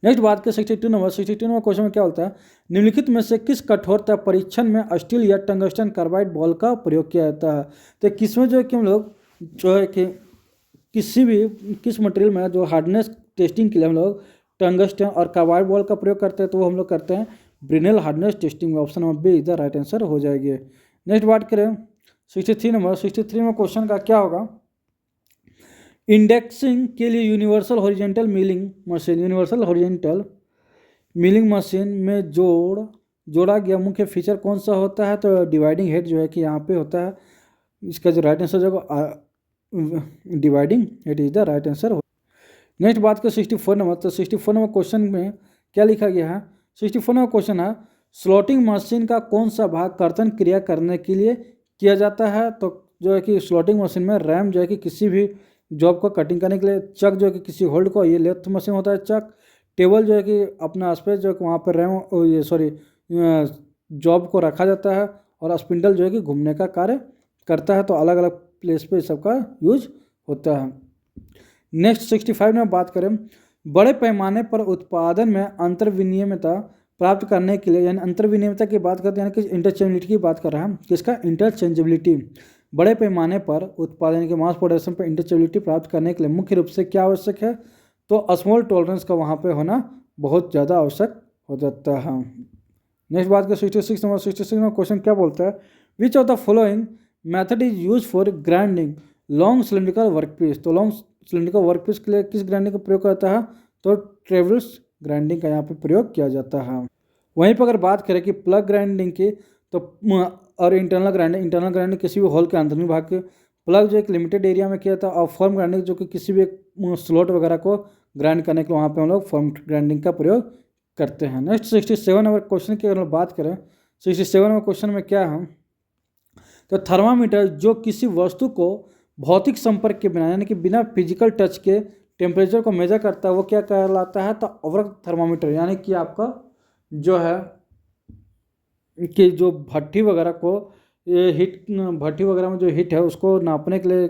नेक्स्ट बात करें 62 नंबर क्वेश्चन में क्या बोलता है, निम्नलिखित में से किस कठोरता परीक्षण में स्टील या टंगस्टन कार्बाइड बॉल का प्रयोग किया जाता है। तो किसमें जो है कि हम लोग जो है कि किस मटेरियल में जो हार्डनेस टेस्टिंग के लिए हम लोग टंगस्टन और कार्बाइड बॉल का प्रयोग करते हैं, तो वो हम लोग करते हैं ब्रिनेल हार्डनेस टेस्टिंग में। ऑप्शन नंबर बी इधर राइट आंसर हो जाएगी। नेक्स्ट बात करें 63 नंबर, 63 में क्वेश्चन का क्या होगा, इंडेक्सिंग के लिए यूनिवर्सल हॉरिजॉन्टल मिलिंग मशीन में जोड़ा गया मुख्य फीचर कौन सा होता है। तो डिवाइडिंग हेड जो है कि यहाँ पे होता है, इसका जो राइट आंसर होगा dividing head is the right answer. Next बात करें 64 नंबर, तो 64 नंबर क्वेश्चन में क्या लिखा गया है, 64 नंबर क्वेश्चन है स्लॉटिंग मशीन का कौन सा भाग कर्तन क्रिया करने के लिए किया जाता है। तो जो है कि स्लॉटिंग मशीन में रैम जो है कि किसी भी जॉब को कटिंग करने के लिए, चक जो है कि किसी होल्ड को, ये लेफ्ट मशीन होता है चक, टेबल जो है कि अपना स्पेस जो है कि वहाँ पर रैम जॉब को रखा जाता है, और स्पिंडल जो है कि घूमने का कार्य करता है। तो अलग अलग प्लेस पे सबका यूज होता है। नेक्स्ट 65 में बात करें, बड़े पैमाने पर उत्पादन में अंतर विनियमितता प्राप्त करने के लिए, यानी अंतर विनियमितता की बात करते हैं, यानी कि इंटरचेंजेबिलिटी की बात कर रहा है, किसका, इंटरचेंजेबिलिटी। बड़े पैमाने पर उत्पादन के मास प्रोडक्शन पर इंटरचेंजेबिलिटी प्राप्त करने के लिए मुख्य रूप से क्या आवश्यक है, तो स्मॉल टॉलरेंस का वहाँ पे होना बहुत ज़्यादा आवश्यक हो जाता है। नेक्स्ट बात करें 66 नंबर, 66 में क्वेश्चन क्या बोलता है, विच of the following method is use for grinding long cylindrical workpiece. तो लॉन्ग सिलेंड्रिकल वर्कपीस के लिए किस ग्राइंडिंग का प्रयोग करता है, तो ट्रेवल्स ग्राइंडिंग का यहाँ पे प्रयोग किया जाता है। वहीं पर अगर बात करें कि प्लग ग्राइंडिंग की, तो और इंटरनल ग्राइंडिंग किसी भी हॉल के अंदरूनी भाग के, प्लग जो एक लिमिटेड एरिया में किया था, और फॉर्म ग्राइंडिंग जो कि किसी भी एक स्लॉट वगैरह को ग्राइंड करने के लिए वहाँ पे हम लोग फॉर्म ग्राइंडिंग का प्रयोग करते हैं। नेक्स्ट 67 नंबर क्वेश्चन की अगर बात करें, 67वां क्वेश्चन में क्या है, तो थर्मामीटर जो किसी वस्तु को भौतिक संपर्क के बिना यानी कि बिना फिजिकल टच के टेम्परेचर को मेजर करता है वो क्या कहलाता है, तो अवरक्त थर्मामीटर। यानी कि आपका जो है कि जो भट्टी वगैरह को ये हीट, भट्टी वगैरह में जो हीट है उसको नापने के लिए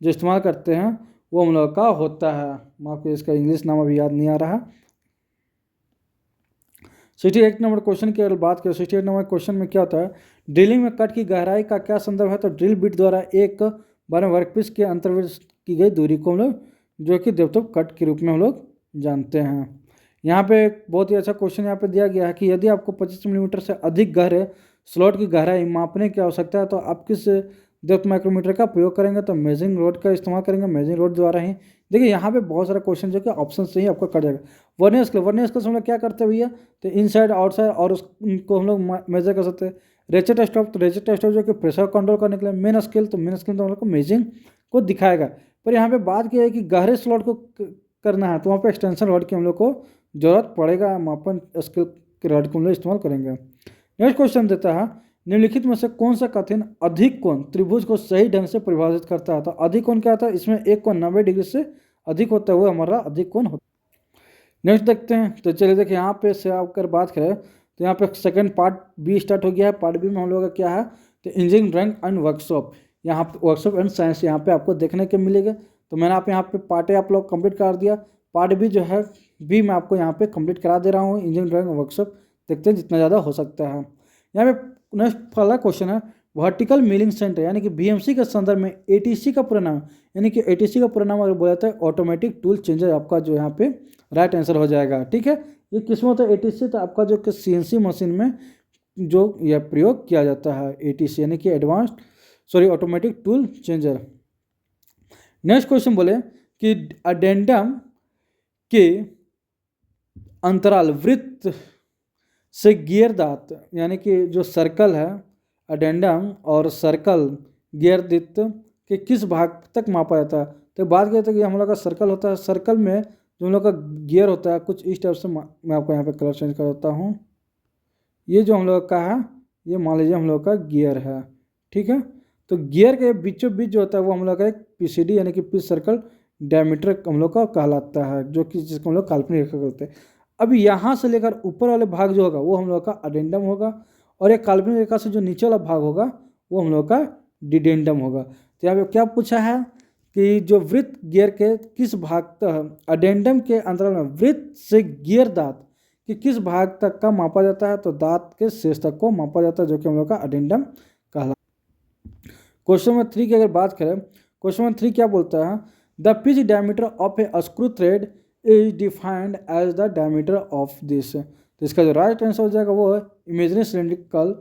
जो इस्तेमाल करते हैं वो हम लोग का होता है, माफ कीजिए इसका इंग्लिश नाम अभी याद नहीं आ रहा। 68 नंबर क्वेश्चन की अगर बात करें, 68 नंबर क्वेश्चन में क्या होता है, ड्रिलिंग में कट की गहराई का क्या संदर्भ है, तो ड्रिल बिट द्वारा एक बार वर्कपीस के अंतर्वृत्त की गई दूरी को हम लोग जो कि डेप्थ कट के रूप में हम लोग जानते हैं। यहाँ पे एक बहुत ही अच्छा क्वेश्चन यहाँ पे दिया गया है कि यदि आपको 25 मिलीमीटर से अधिक गहरे स्लॉट की गहराई मापने की आवश्यकता है तो आप किस डेप्थ माइक्रोमीटर का प्रयोग करेंगे, तो मेजरिंग रोड का इस्तेमाल करेंगे। मेजरिंग रोड द्वारा ही देखिए यहाँ पे बहुत सारा क्वेश्चन जो कि ऑप्शन से ही आपका कट जाएगा। वर्नियर स्केल, वर्नियर स्केल से हम लोग क्या करते हैं भैया, तो इनसाइड आउटसाइड और उसको हम लोग मेजर कर सकते हैं। रेचेट स्टॉप, तो रेचेट स्टॉप जो कि प्रेशर कंट्रोल करने के लिए। मेन स्केल, तो मेन स्केल तो हम लोग को मेजरिंग को दिखाएगा। पर यहाँ पे बात की है कि गहरे स्लॉट को करना है तो वहाँ पे एक्सटेंशन रॉड की हम लोग को जरूरत पड़ेगा, मापन स्केल के रॉड को हम लोग इस्तेमाल करेंगे। नेक्स्ट क्वेश्चन देता है, निम्नलिखित में से कौन सा कथन अधिक कोण त्रिभुज को सही ढंग से परिभाषित करता है, तो अधिक कोण क्या होता है, इसमें एक कोण 90 डिग्री से अधिक होता है वो हमारा अधिक कोण होता है। नेक्स्ट देखते हैं, तो चलिए देखिए यहाँ पे से अगर बात करें तो यहाँ पे सेकंड पार्ट बी स्टार्ट हो गया है। पार्ट बी में हम लोग का क्या है, तो इंजीनियरिंग ड्राइंग एंड वर्कशॉप, यहाँ पे वर्कशॉप एंड साइंस यहाँ पे आपको देखने के मिलेगा। तो मैंने आप यहाँ पे पार्ट ए आप लोग कंप्लीट कर दिया, पार्ट बी जो है बी मैं आपको यहाँ पे कंप्लीट करा दे रहा हूँ। इंजीनियरिंग ड्राइंग वर्कशॉप देखते हैं जितना ज़्यादा हो सकता है। यहाँ पे नेक्स्ट वाला क्वेश्चन है, वर्टिकल मिलिंग सेंटर यानी कि बीएमसी के संदर्भ में एटीसी का पूरा नाम, यानी कि एटीसी का पूरा नाम अगर बोला जाता है ऑटोमेटिक टूल चेंजर, आपका जो यहाँ पे राइट आंसर हो जाएगा। ठीक है, ये किस में होता है एटीसी, तो आपका जो कि सीएनसी मशीन में जो यह प्रयोग किया जाता है एटीसी यानी कि automatic tool changer. Next question बोले कि अडेंडम के अंतराल वृत्त से गियर दांत यानी कि जो सर्कल है अडेंडम और सर्कल गियर दांत के किस भाग तक मापा जाता है, तो बात करते हैं कि हम लोग का सर्कल होता है, सर्कल में जो हम लोग का गियर होता है कुछ इस टाइप से, मैं आपको यहाँ पे कलर चेंज कर देता हूँ। ये जो हम लोग का है ये मान लीजिए हम लोग का गियर है, ठीक है। तो गियर के बीचों बीच जो होता है वो हम लोग का एक पीसीडी यानी कि पिच सर्कल डायमीटर हम लोग का कहलाता है, जो कि जिसको हम लोग काल्पनिक रेखा कहते हैं। अब यहाँ से लेकर ऊपर वाले भाग जो होगा वो हम लोग का अडेंडम होगा, और एक काल्पनिक रेखा से जो नीचे वाला भाग होगा वो हम लोग का डिडेंडम होगा। तो यहाँ पे क्या पूछा है कि जो वृत्त गियर के किस भाग तक, अडेंडम के अंतराल में वृत्त से गियर दांत कि किस भाग तक का मापा जाता है, तो दांत के शेष तक को मापा जाता है जो कि हम लोग का अडेंडम कहलाता है। क्वेश्चन नंबर 3 की अगर बात करें, क्वेश्चन नंबर 3 क्या बोलता है, the pitch diameter of a screw thread is defined as the diameter of this. तो इसका जो राइट आंसर हो जाएगा वो है imaginary cylindrical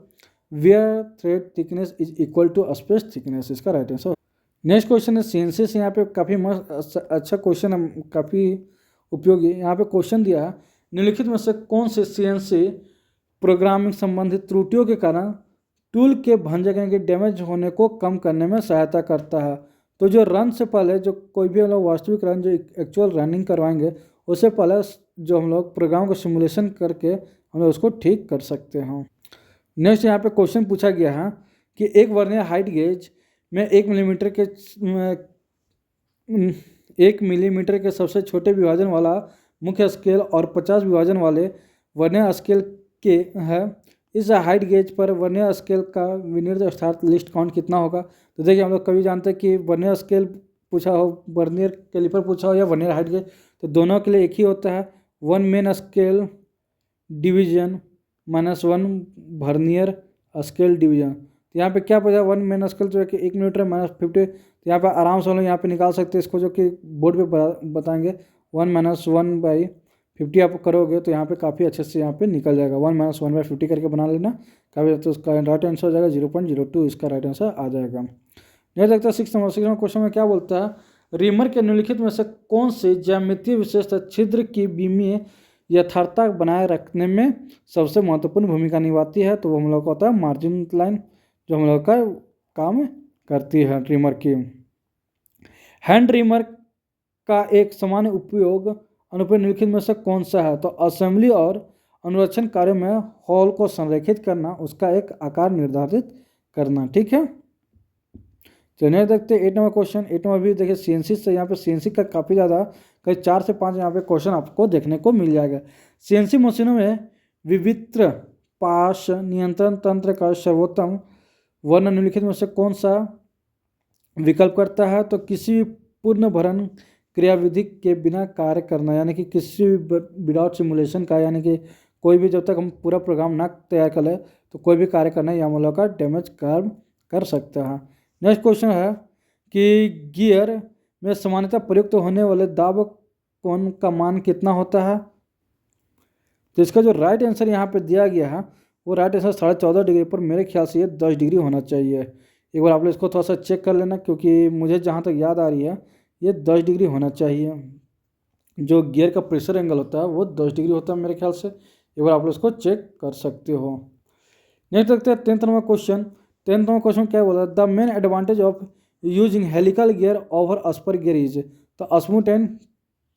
where thread thickness is equal to space thickness, इसका राइट आंसर। नेक्स्ट क्वेश्चन है सीएनसी से, यहाँ पे काफ़ी मस्त अच्छा क्वेश्चन है, काफ़ी उपयोगी। यहाँ पे क्वेश्चन दिया है, निम्नलिखित में से कौन से सीएनसी प्रोग्रामिंग संबंधित त्रुटियों के कारण टूल के भंजक यानी कि डैमेज होने को कम करने में सहायता करता है। तो जो रन से पहले जो कोई भी हम लोग वास्तविक रन जो एक्चुअल रनिंग करवाएंगे उससे पहले जो हम लोग प्रोग्राम को सिमुलेशन करके हम लोग उसको ठीक कर सकते हैं। नेक्स्ट यहाँ पे क्वेश्चन पूछा गया है कि एक वर्नियर हाइट गेज में 1 मिलीमीटर के सबसे छोटे विभाजन वाला मुख्य स्केल और 50 विभाजन वाले वर्नियर स्केल के है, इस हाइट गेज पर वर्नियर स्केल का विनिर्देश अर्थात लिस्ट काउंट कितना होगा। तो देखिए हम लोग कभी जानते हैं कि वर्नियर स्केल पूछा हो, वर्नियर कैलिपर पूछा हो या वर्नियर हाइट गेज, तो दोनों के लिए एक ही होता है 1 main scale division -1 vernier scale division. तो यहाँ पे क्या पूछा, 1 मेन स्केल जो है कि 1 मिलीमीटर -50, तो यहाँ पे आराम से हम लोग यहाँ पे निकाल सकते हैं इसको, जो कि बोर्ड पे बताएंगे 1 - 1/50 आप करोगे तो यहाँ पे काफ़ी अच्छे से यहाँ पे निकल जाएगा। 1 - 1/50 करके बना लेना काफ़ी, तो उसका राइट आंसर हो जाएगा 0.02, इसका राइट आंसर आ जाएगा। नहीं लगता 6 नंबर क्वेश्चन में क्या बोलता है, रीमर के निम्नलिखित में से कौन सी ज्यामितीय विशेषता छिद्र की बीमीय यथार्थता बनाए रखने में सबसे महत्वपूर्ण भूमिका निभाती है, तो वो हम लोग का होता है मार्जिन लाइन, जो हम लोग का काम करती है रीमर की। हैंड रीमर का एक सामान्य उपयोग अनुप्रयोग निम्नलिखित में से कौन सा है, तो असेंबली और अनुरक्षण कार्यों में हॉल को संरेखित करना, उसका एक आकार निर्धारित करना। ठीक है, चलिए देखते हैं 8 नंबर क्वेश्चन। 8 नंबर भी देखिए सीएनसी से, यहाँ पे सीएनसी का काफ़ी ज़्यादा कई 4 से 5 यहाँ पे क्वेश्चन आपको देखने को मिल जाएगा। सीएनसी मशीनों में विवित्र पाश नियंत्रण तंत्र का सर्वोत्तम वर्णन निम्नलिखित में से कौन सा विकल्प करता है? तो किसी भी पूर्ण भरण क्रियाविधि के बिना कार्य करना, यानी कि किसी भी विदाउट सिमुलेशन का, यानी कि कोई भी जब तक हम पूरा प्रोग्राम ना तैयार कर ले तो कोई भी कार्य करना या मूल्यों का डैमेज कर सकता है। नेक्स्ट क्वेश्चन है कि गियर में सामान्यतः प्रयुक्त होने वाले दाब कोण का मान कितना होता है? तो इसका जो राइट आंसर यहाँ पे दिया गया है वो राइट आंसर 14.5 डिग्री, पर मेरे ख्याल से ये 10 डिग्री होना चाहिए। एक बार आप लोग इसको थोड़ा सा चेक कर लेना, क्योंकि मुझे जहाँ तक याद आ रही है ये 10 डिग्री होना चाहिए। जो गियर का प्रेशर एंगल होता है वो 10 डिग्री होता है मेरे ख्याल से। एक बार आप लोग इसको चेक कर सकते हो। नेक्स्ट देखते हैं 10th number question. 10th number question क्या बोला? The main advantage of using helical gear over a spur gear is. तो स्मूथ एंड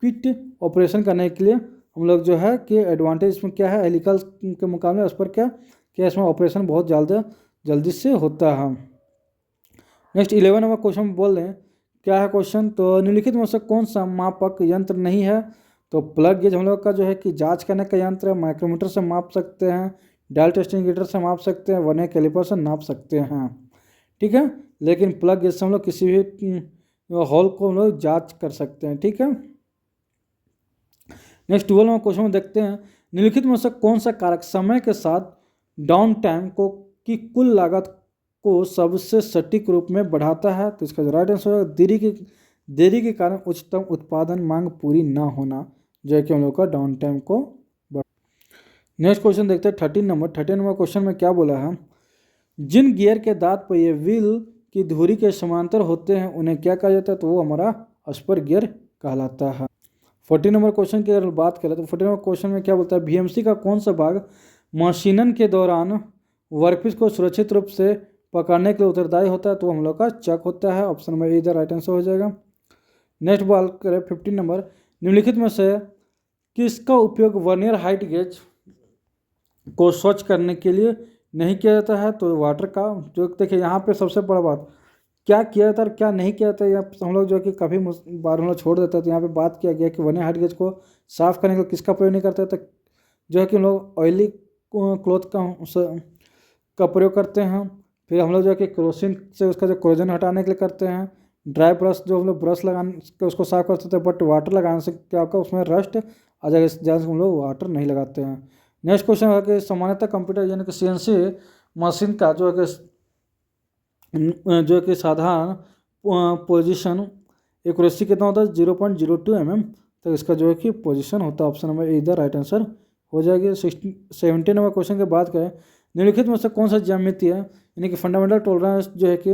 क्विक ऑपरेशन करने के लिए हम लोग जो है कि एडवांटेज इसमें क्या है, हेलिकल के मुकाबले अस्पर क्या इसमें ऑपरेशन बहुत जल्दी से होता है। नेक्स्ट 11 नंबर क्वेश्चन बोल रहे हैं क्या है क्वेश्चन? तो निम्नलिखित में से कौन सा मापक यंत्र नहीं है? तो प्लग गेज हम लोग का जो है कि जांच करने का यंत्र है, माइक्रोमीटर से माप सकते हैं, डायल टेस्टिंग मीटर से माप सकते हैं, वर्नियर कैलिपर से नाप सकते हैं। ठीक है, लेकिन प्लग गेज से हम लोग किसी भी हॉल को हम लोग जाँच कर सकते हैं। ठीक है, नेक्स्ट 12 नंबर क्वेश्चन में देखते हैं निम्नलिखित में से कौन सा कारक समय के साथ डाउन टाइम को की कुल लागत को सबसे सटीक रूप में बढ़ाता है? तो इसका जो राइट आंसर है देरी के कारण उच्चतम उत्पादन मांग पूरी ना होना, जो है कि हम लोग का डाउन टाइम को बढ़। नेक्स्ट क्वेश्चन देखते हैं 13 नंबर क्वेश्चन में क्या बोला है? जिन गियर के दांत पर ये व्हील की धुरी के समांतर होते हैं उन्हें क्या कहा जाता है? तो वो हमारा स्पर गियर कहलाता है। 14 नंबर क्वेश्चन की अगर बात करें तो 14 नंबर क्वेश्चन में क्या बोलता है? बीएमसी का कौन सा भाग मशीनन के दौरान वर्कपीस को सुरक्षित रूप से पकड़ने के लिए उत्तरदायी होता है? तो हम लोग का चक होता है। ऑप्शन नंबर इधर राइट आंसर हो जाएगा। नेक्स्ट बात करें 15 नंबर, निम्नलिखित में से किसका उपयोग वर्नियर हाइट गेज को स्वच्छ करने के लिए नहीं किया जाता है? तो वाटर का। जो देखिए यहाँ पे सबसे बड़ा बात क्या किया जाता है और क्या नहीं किया जाता है, यहाँ हम लोग जो है कि काफ़ी बार हम लोग छोड़ देते हैं। तो यहाँ पे बात किया गया कि वर्नियर हाइट गेज को साफ करने के लिए किसका प्रयोग नहीं करते, तो जो है कि हम लोग ऑयली क्लॉथ का प्रयोग करते हैं। फिर हम लोग जो है कि केरोसिन से उसका जो कोरोजन हटाने के लिए करते हैं। ड्राई ब्रश जो हम लोग ब्रश लगाने के उसको साफ कर सकते हैं, बट वाटर लगाने से क्या होगा उसमें रस्ट आ जाएगा, ज़्यादा हम लोग वाटर नहीं लगाते हैं। नेक्स्ट क्वेश्चन है कि सामान्यतः कंप्यूटर यानी कि सीएनसी मशीन का जो है कि साधारण पोजीशन एक्यूरेसी कितना होता है? 0.02 mm तो इसका जो है कि पोजीशन होता है। ऑप्शन नंबर इधर राइट आंसर हो जाएगी। 17 नंबर क्वेश्चन की बात करें निम्नलिखित में से कौन सा ज्यामिति है यानी कि फंडामेंटल टॉलरेंस जो है कि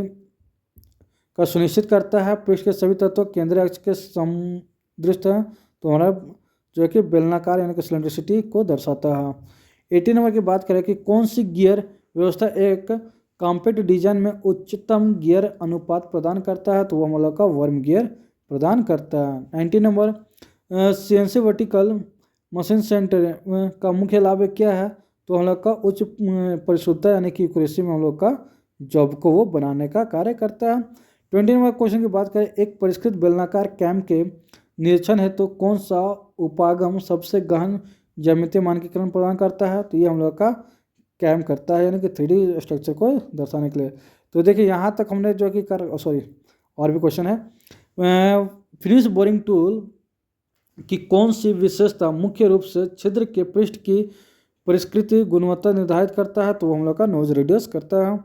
का सुनिश्चित करता है? पृष्ठ के सभी तत्व केंद्रीय अक्ष के समदृष्ट है, तो हमारा जो है कि बेलनाकार यानी कि सिलेंड्रिसिटी को दर्शाता है। 18 नंबर की बात करें कि कौन सी गियर व्यवस्था एक कॉम्पैक्ट डिजाइन में उच्चतम गियर अनुपात प्रदान करता है? तो वो हम लोग का वर्म गियर प्रदान करता है। 19 number CNC vertical machine centre का मुख्य लाभ क्या है? तो हम लोग का उच्च परिशुद्धता यानी कि एक्यूरेसी में हम लोग का जॉब को वो बनाने का कार्य करता है। 20 नंबर क्वेश्चन की बात करें एक परिष्कृत बेलनाकार कैम के निरीक्षण है तो कौन सा उपागम सबसे गहन ज्यामितीय मानकीकरण प्रदान करता है? तो ये हम लोग का कैम करता है यानी कि 3D स्ट्रक्चर को दर्शाने के लिए। तो देखिए यहाँ तक हमने जो कि और भी क्वेश्चन है। फिनिश बोरिंग टूल की कौन सी विशेषता मुख्य रूप से छिद्र के पृष्ठ की परिष्कृति गुणवत्ता निर्धारित करता है? तो वो हम लोग का नोज रेडियस करता है।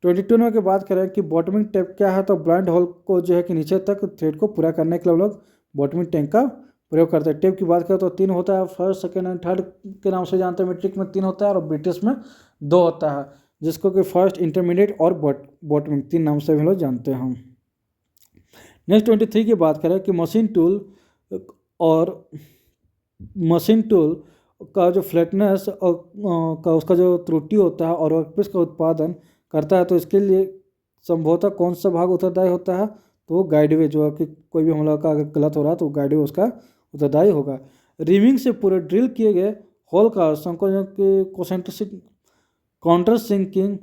22 में की बात करें कि बॉटमिंग टेप क्या है? तो ब्लाइंड होल को जो है कि नीचे तक थ्रेड को पूरा करने के लिए हम लोग बॉटमिंग टेप का प्रयोग करते हैं। टेप की बात करें तो 3 होता है, फर्स्ट सेकेंड एंड थर्ड के नाम से जानते हैं। मेट्रिक में 3 होता है और ब्रिटिश में 2 होता है, जिसको कि फर्स्ट, इंटरमीडिएट और बॉटमिंग 3 नाम से हम लोग जानते हैं। नेक्स्ट 23 की बात करें कि मशीन टूल का जो फ्लैटनेस का उसका जो त्रुटि होता है और वर्कपीस का उत्पादन करता है, तो इसके लिए संभवतः कौन सा भाग उत्तरदायी होता है? तो गाइडवे जो है कि कोई भी हमला का अगर गलत हो रहा है तो गाइडवे उसका उत्तरदायी होगा। रिमिंग से पूरे ड्रिल किए गए होल का संकोचन के कोसेंट्रिक काउंटर सिंकिंग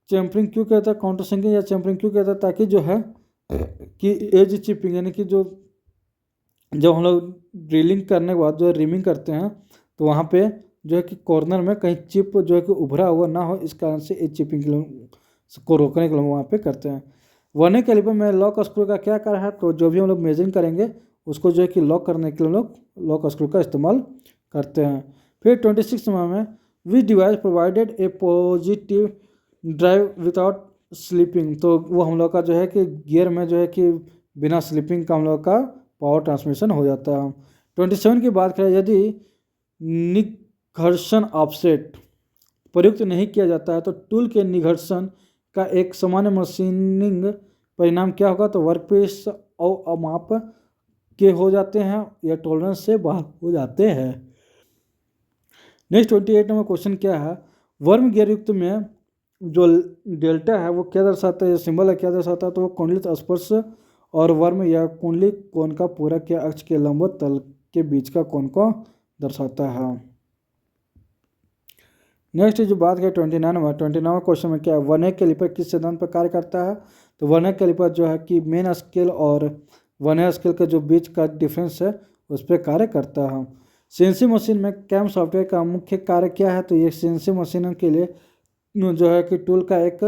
चैम्फरिंग क्यों कहता है, काउंटर सिंकिंग या चैम्फरिंग क्यों कहता है, ताकि जो है कि एज चिपिंग यानी कि जो जब हम लोग ड्रिलिंग करने के बाद जो रिमिंग करते हैं तो वहाँ पे जो है कि कॉर्नर में कहीं चिप जो है कि उभरा हुआ ना हो, इस कारण से एज चिपिंग को रोकने के लिए वहाँ पे करते हैं। वर्नियर कैलिपर में लॉक स्क्रू का क्या कार्य है, तो जो भी हम लोग मेजरिंग करेंगे उसको जो है कि लॉक करने के लिए हम लोग लॉक स्क्रू का इस्तेमाल करते हैं। फिर 26 नंबर में विच डिवाइस प्रोवाइडेड ए पॉजिटिव ड्राइव विदाउट स्लीपिंग, तो वो हम लोग का जो है कि गियर में जो है कि बिना स्लीपिंग का हम लोग का पावर ट्रांसमिशन हो जाता है। 27 की बात करें, यदि निघर्षण ऑफसेट प्रयुक्त नहीं किया जाता है तो टूल के निघर्षण का एक सामान्य मशीनिंग परिणाम क्या होगा, तो वर्कपीस और अमाप के हो जाते हैं या टॉलरेंस से बाहर हो जाते हैं। नेक्स्ट 28 नंबर क्वेश्चन क्या है, वर्म गियर युक्त में जो डेल्टा है वो क्या दर्शाता है, सिंबल है क्या दर्शाता है, तो वो कुंडलित स्पर्श और वर्म या कुंडली कोण का पूरक या अक्ष के लंबवत तल के बीच का कोण को दर्शाता है। नेक्स्ट जो बात है 29 क्वेश्चन में क्या है, वर्नियर कैलिपर किस सिद्धांत पर कार्य करता है, तो वर्नियर कैलिपर जो है कि मेन स्केल और वर्नियर स्केल के जो बीच का डिफरेंस है उस पर कार्य करता है। सीएनसी मशीन में कैम सॉफ्टवेयर का मुख्य कार्य क्या है, तो ये सीएनसी मशीनों के लिए जो है कि टूल का एक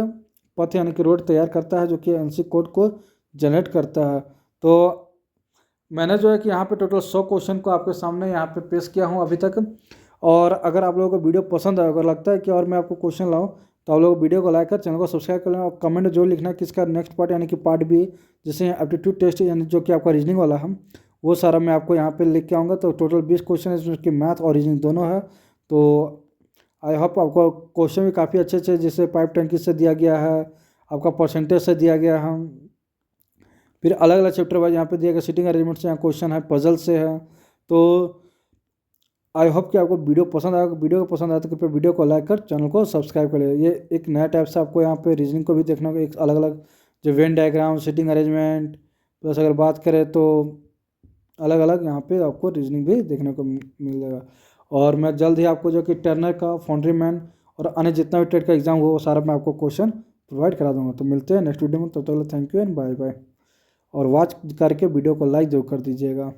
पथ यानी कि रोड तैयार करता है जो कि एनसी कोड को जनरेट करता है। तो मैंने जो है कि यहाँ पे टोटल 100 क्वेश्चन को आपके सामने यहाँ पे पेश किया हूँ अभी तक। और अगर आप लोगों को वीडियो पसंद आए, अगर लगता है कि और मैं आपको क्वेश्चन लाऊं, तो आप लोग वीडियो को लाइक कर चैनल को सब्सक्राइब कर लेना और कमेंट जो लिखना है किसका नेक्स्ट पार्ट यानी कि पार्ट बी, जिससे एप्टीट्यूड टेस्ट यानी जो कि आपका रीजनिंग वाला है वो सारा मैं आपको यहाँ पे लिख के आऊँगा। तो टोटल 20 क्वेश्चन है जिसमें कि मैथ और रीजनिंग दोनों है। तो आई होप आपको क्वेश्चन भी काफ़ी अच्छे अच्छे, जैसे पाइप टंकी से दिया गया है, आपका परसेंटेज से दिया गया है, फिर अलग अलग चैप्टर वाइज यहाँ पे दिया गया, सीटिंग अरेंजमेंट से यहाँ क्वेश्चन है, पजल से है। तो आई होप कि आपको वीडियो पसंद आएगा। वीडियो को पसंद आया तो कृपया वीडियो को लाइक कर चैनल को सब्सक्राइब करें। ये एक नया टाइप से आपको यहाँ पे रीजनिंग को भी देखना होगा, एक अलग अलग जो Venn diagram, seating arrangement, plus अगर बात करें तो अलग अलग यहाँ पे आपको रीजनिंग भी देखने को मिल जाएगा। और मैं जल्द ही आपको जो कि टर्नर का, फाउंड्रीमैन और अन्य जितना भी ट्रेड का एग्जाम हो वो सारा मैं आपको क्वेश्चन प्रोवाइड करा दूंगा। तो मिलते हैं नेक्स्ट वीडियो में, तब तक thank you and bye bye. और वॉच करके वीडियो को लाइक जरूर कर दीजिएगा।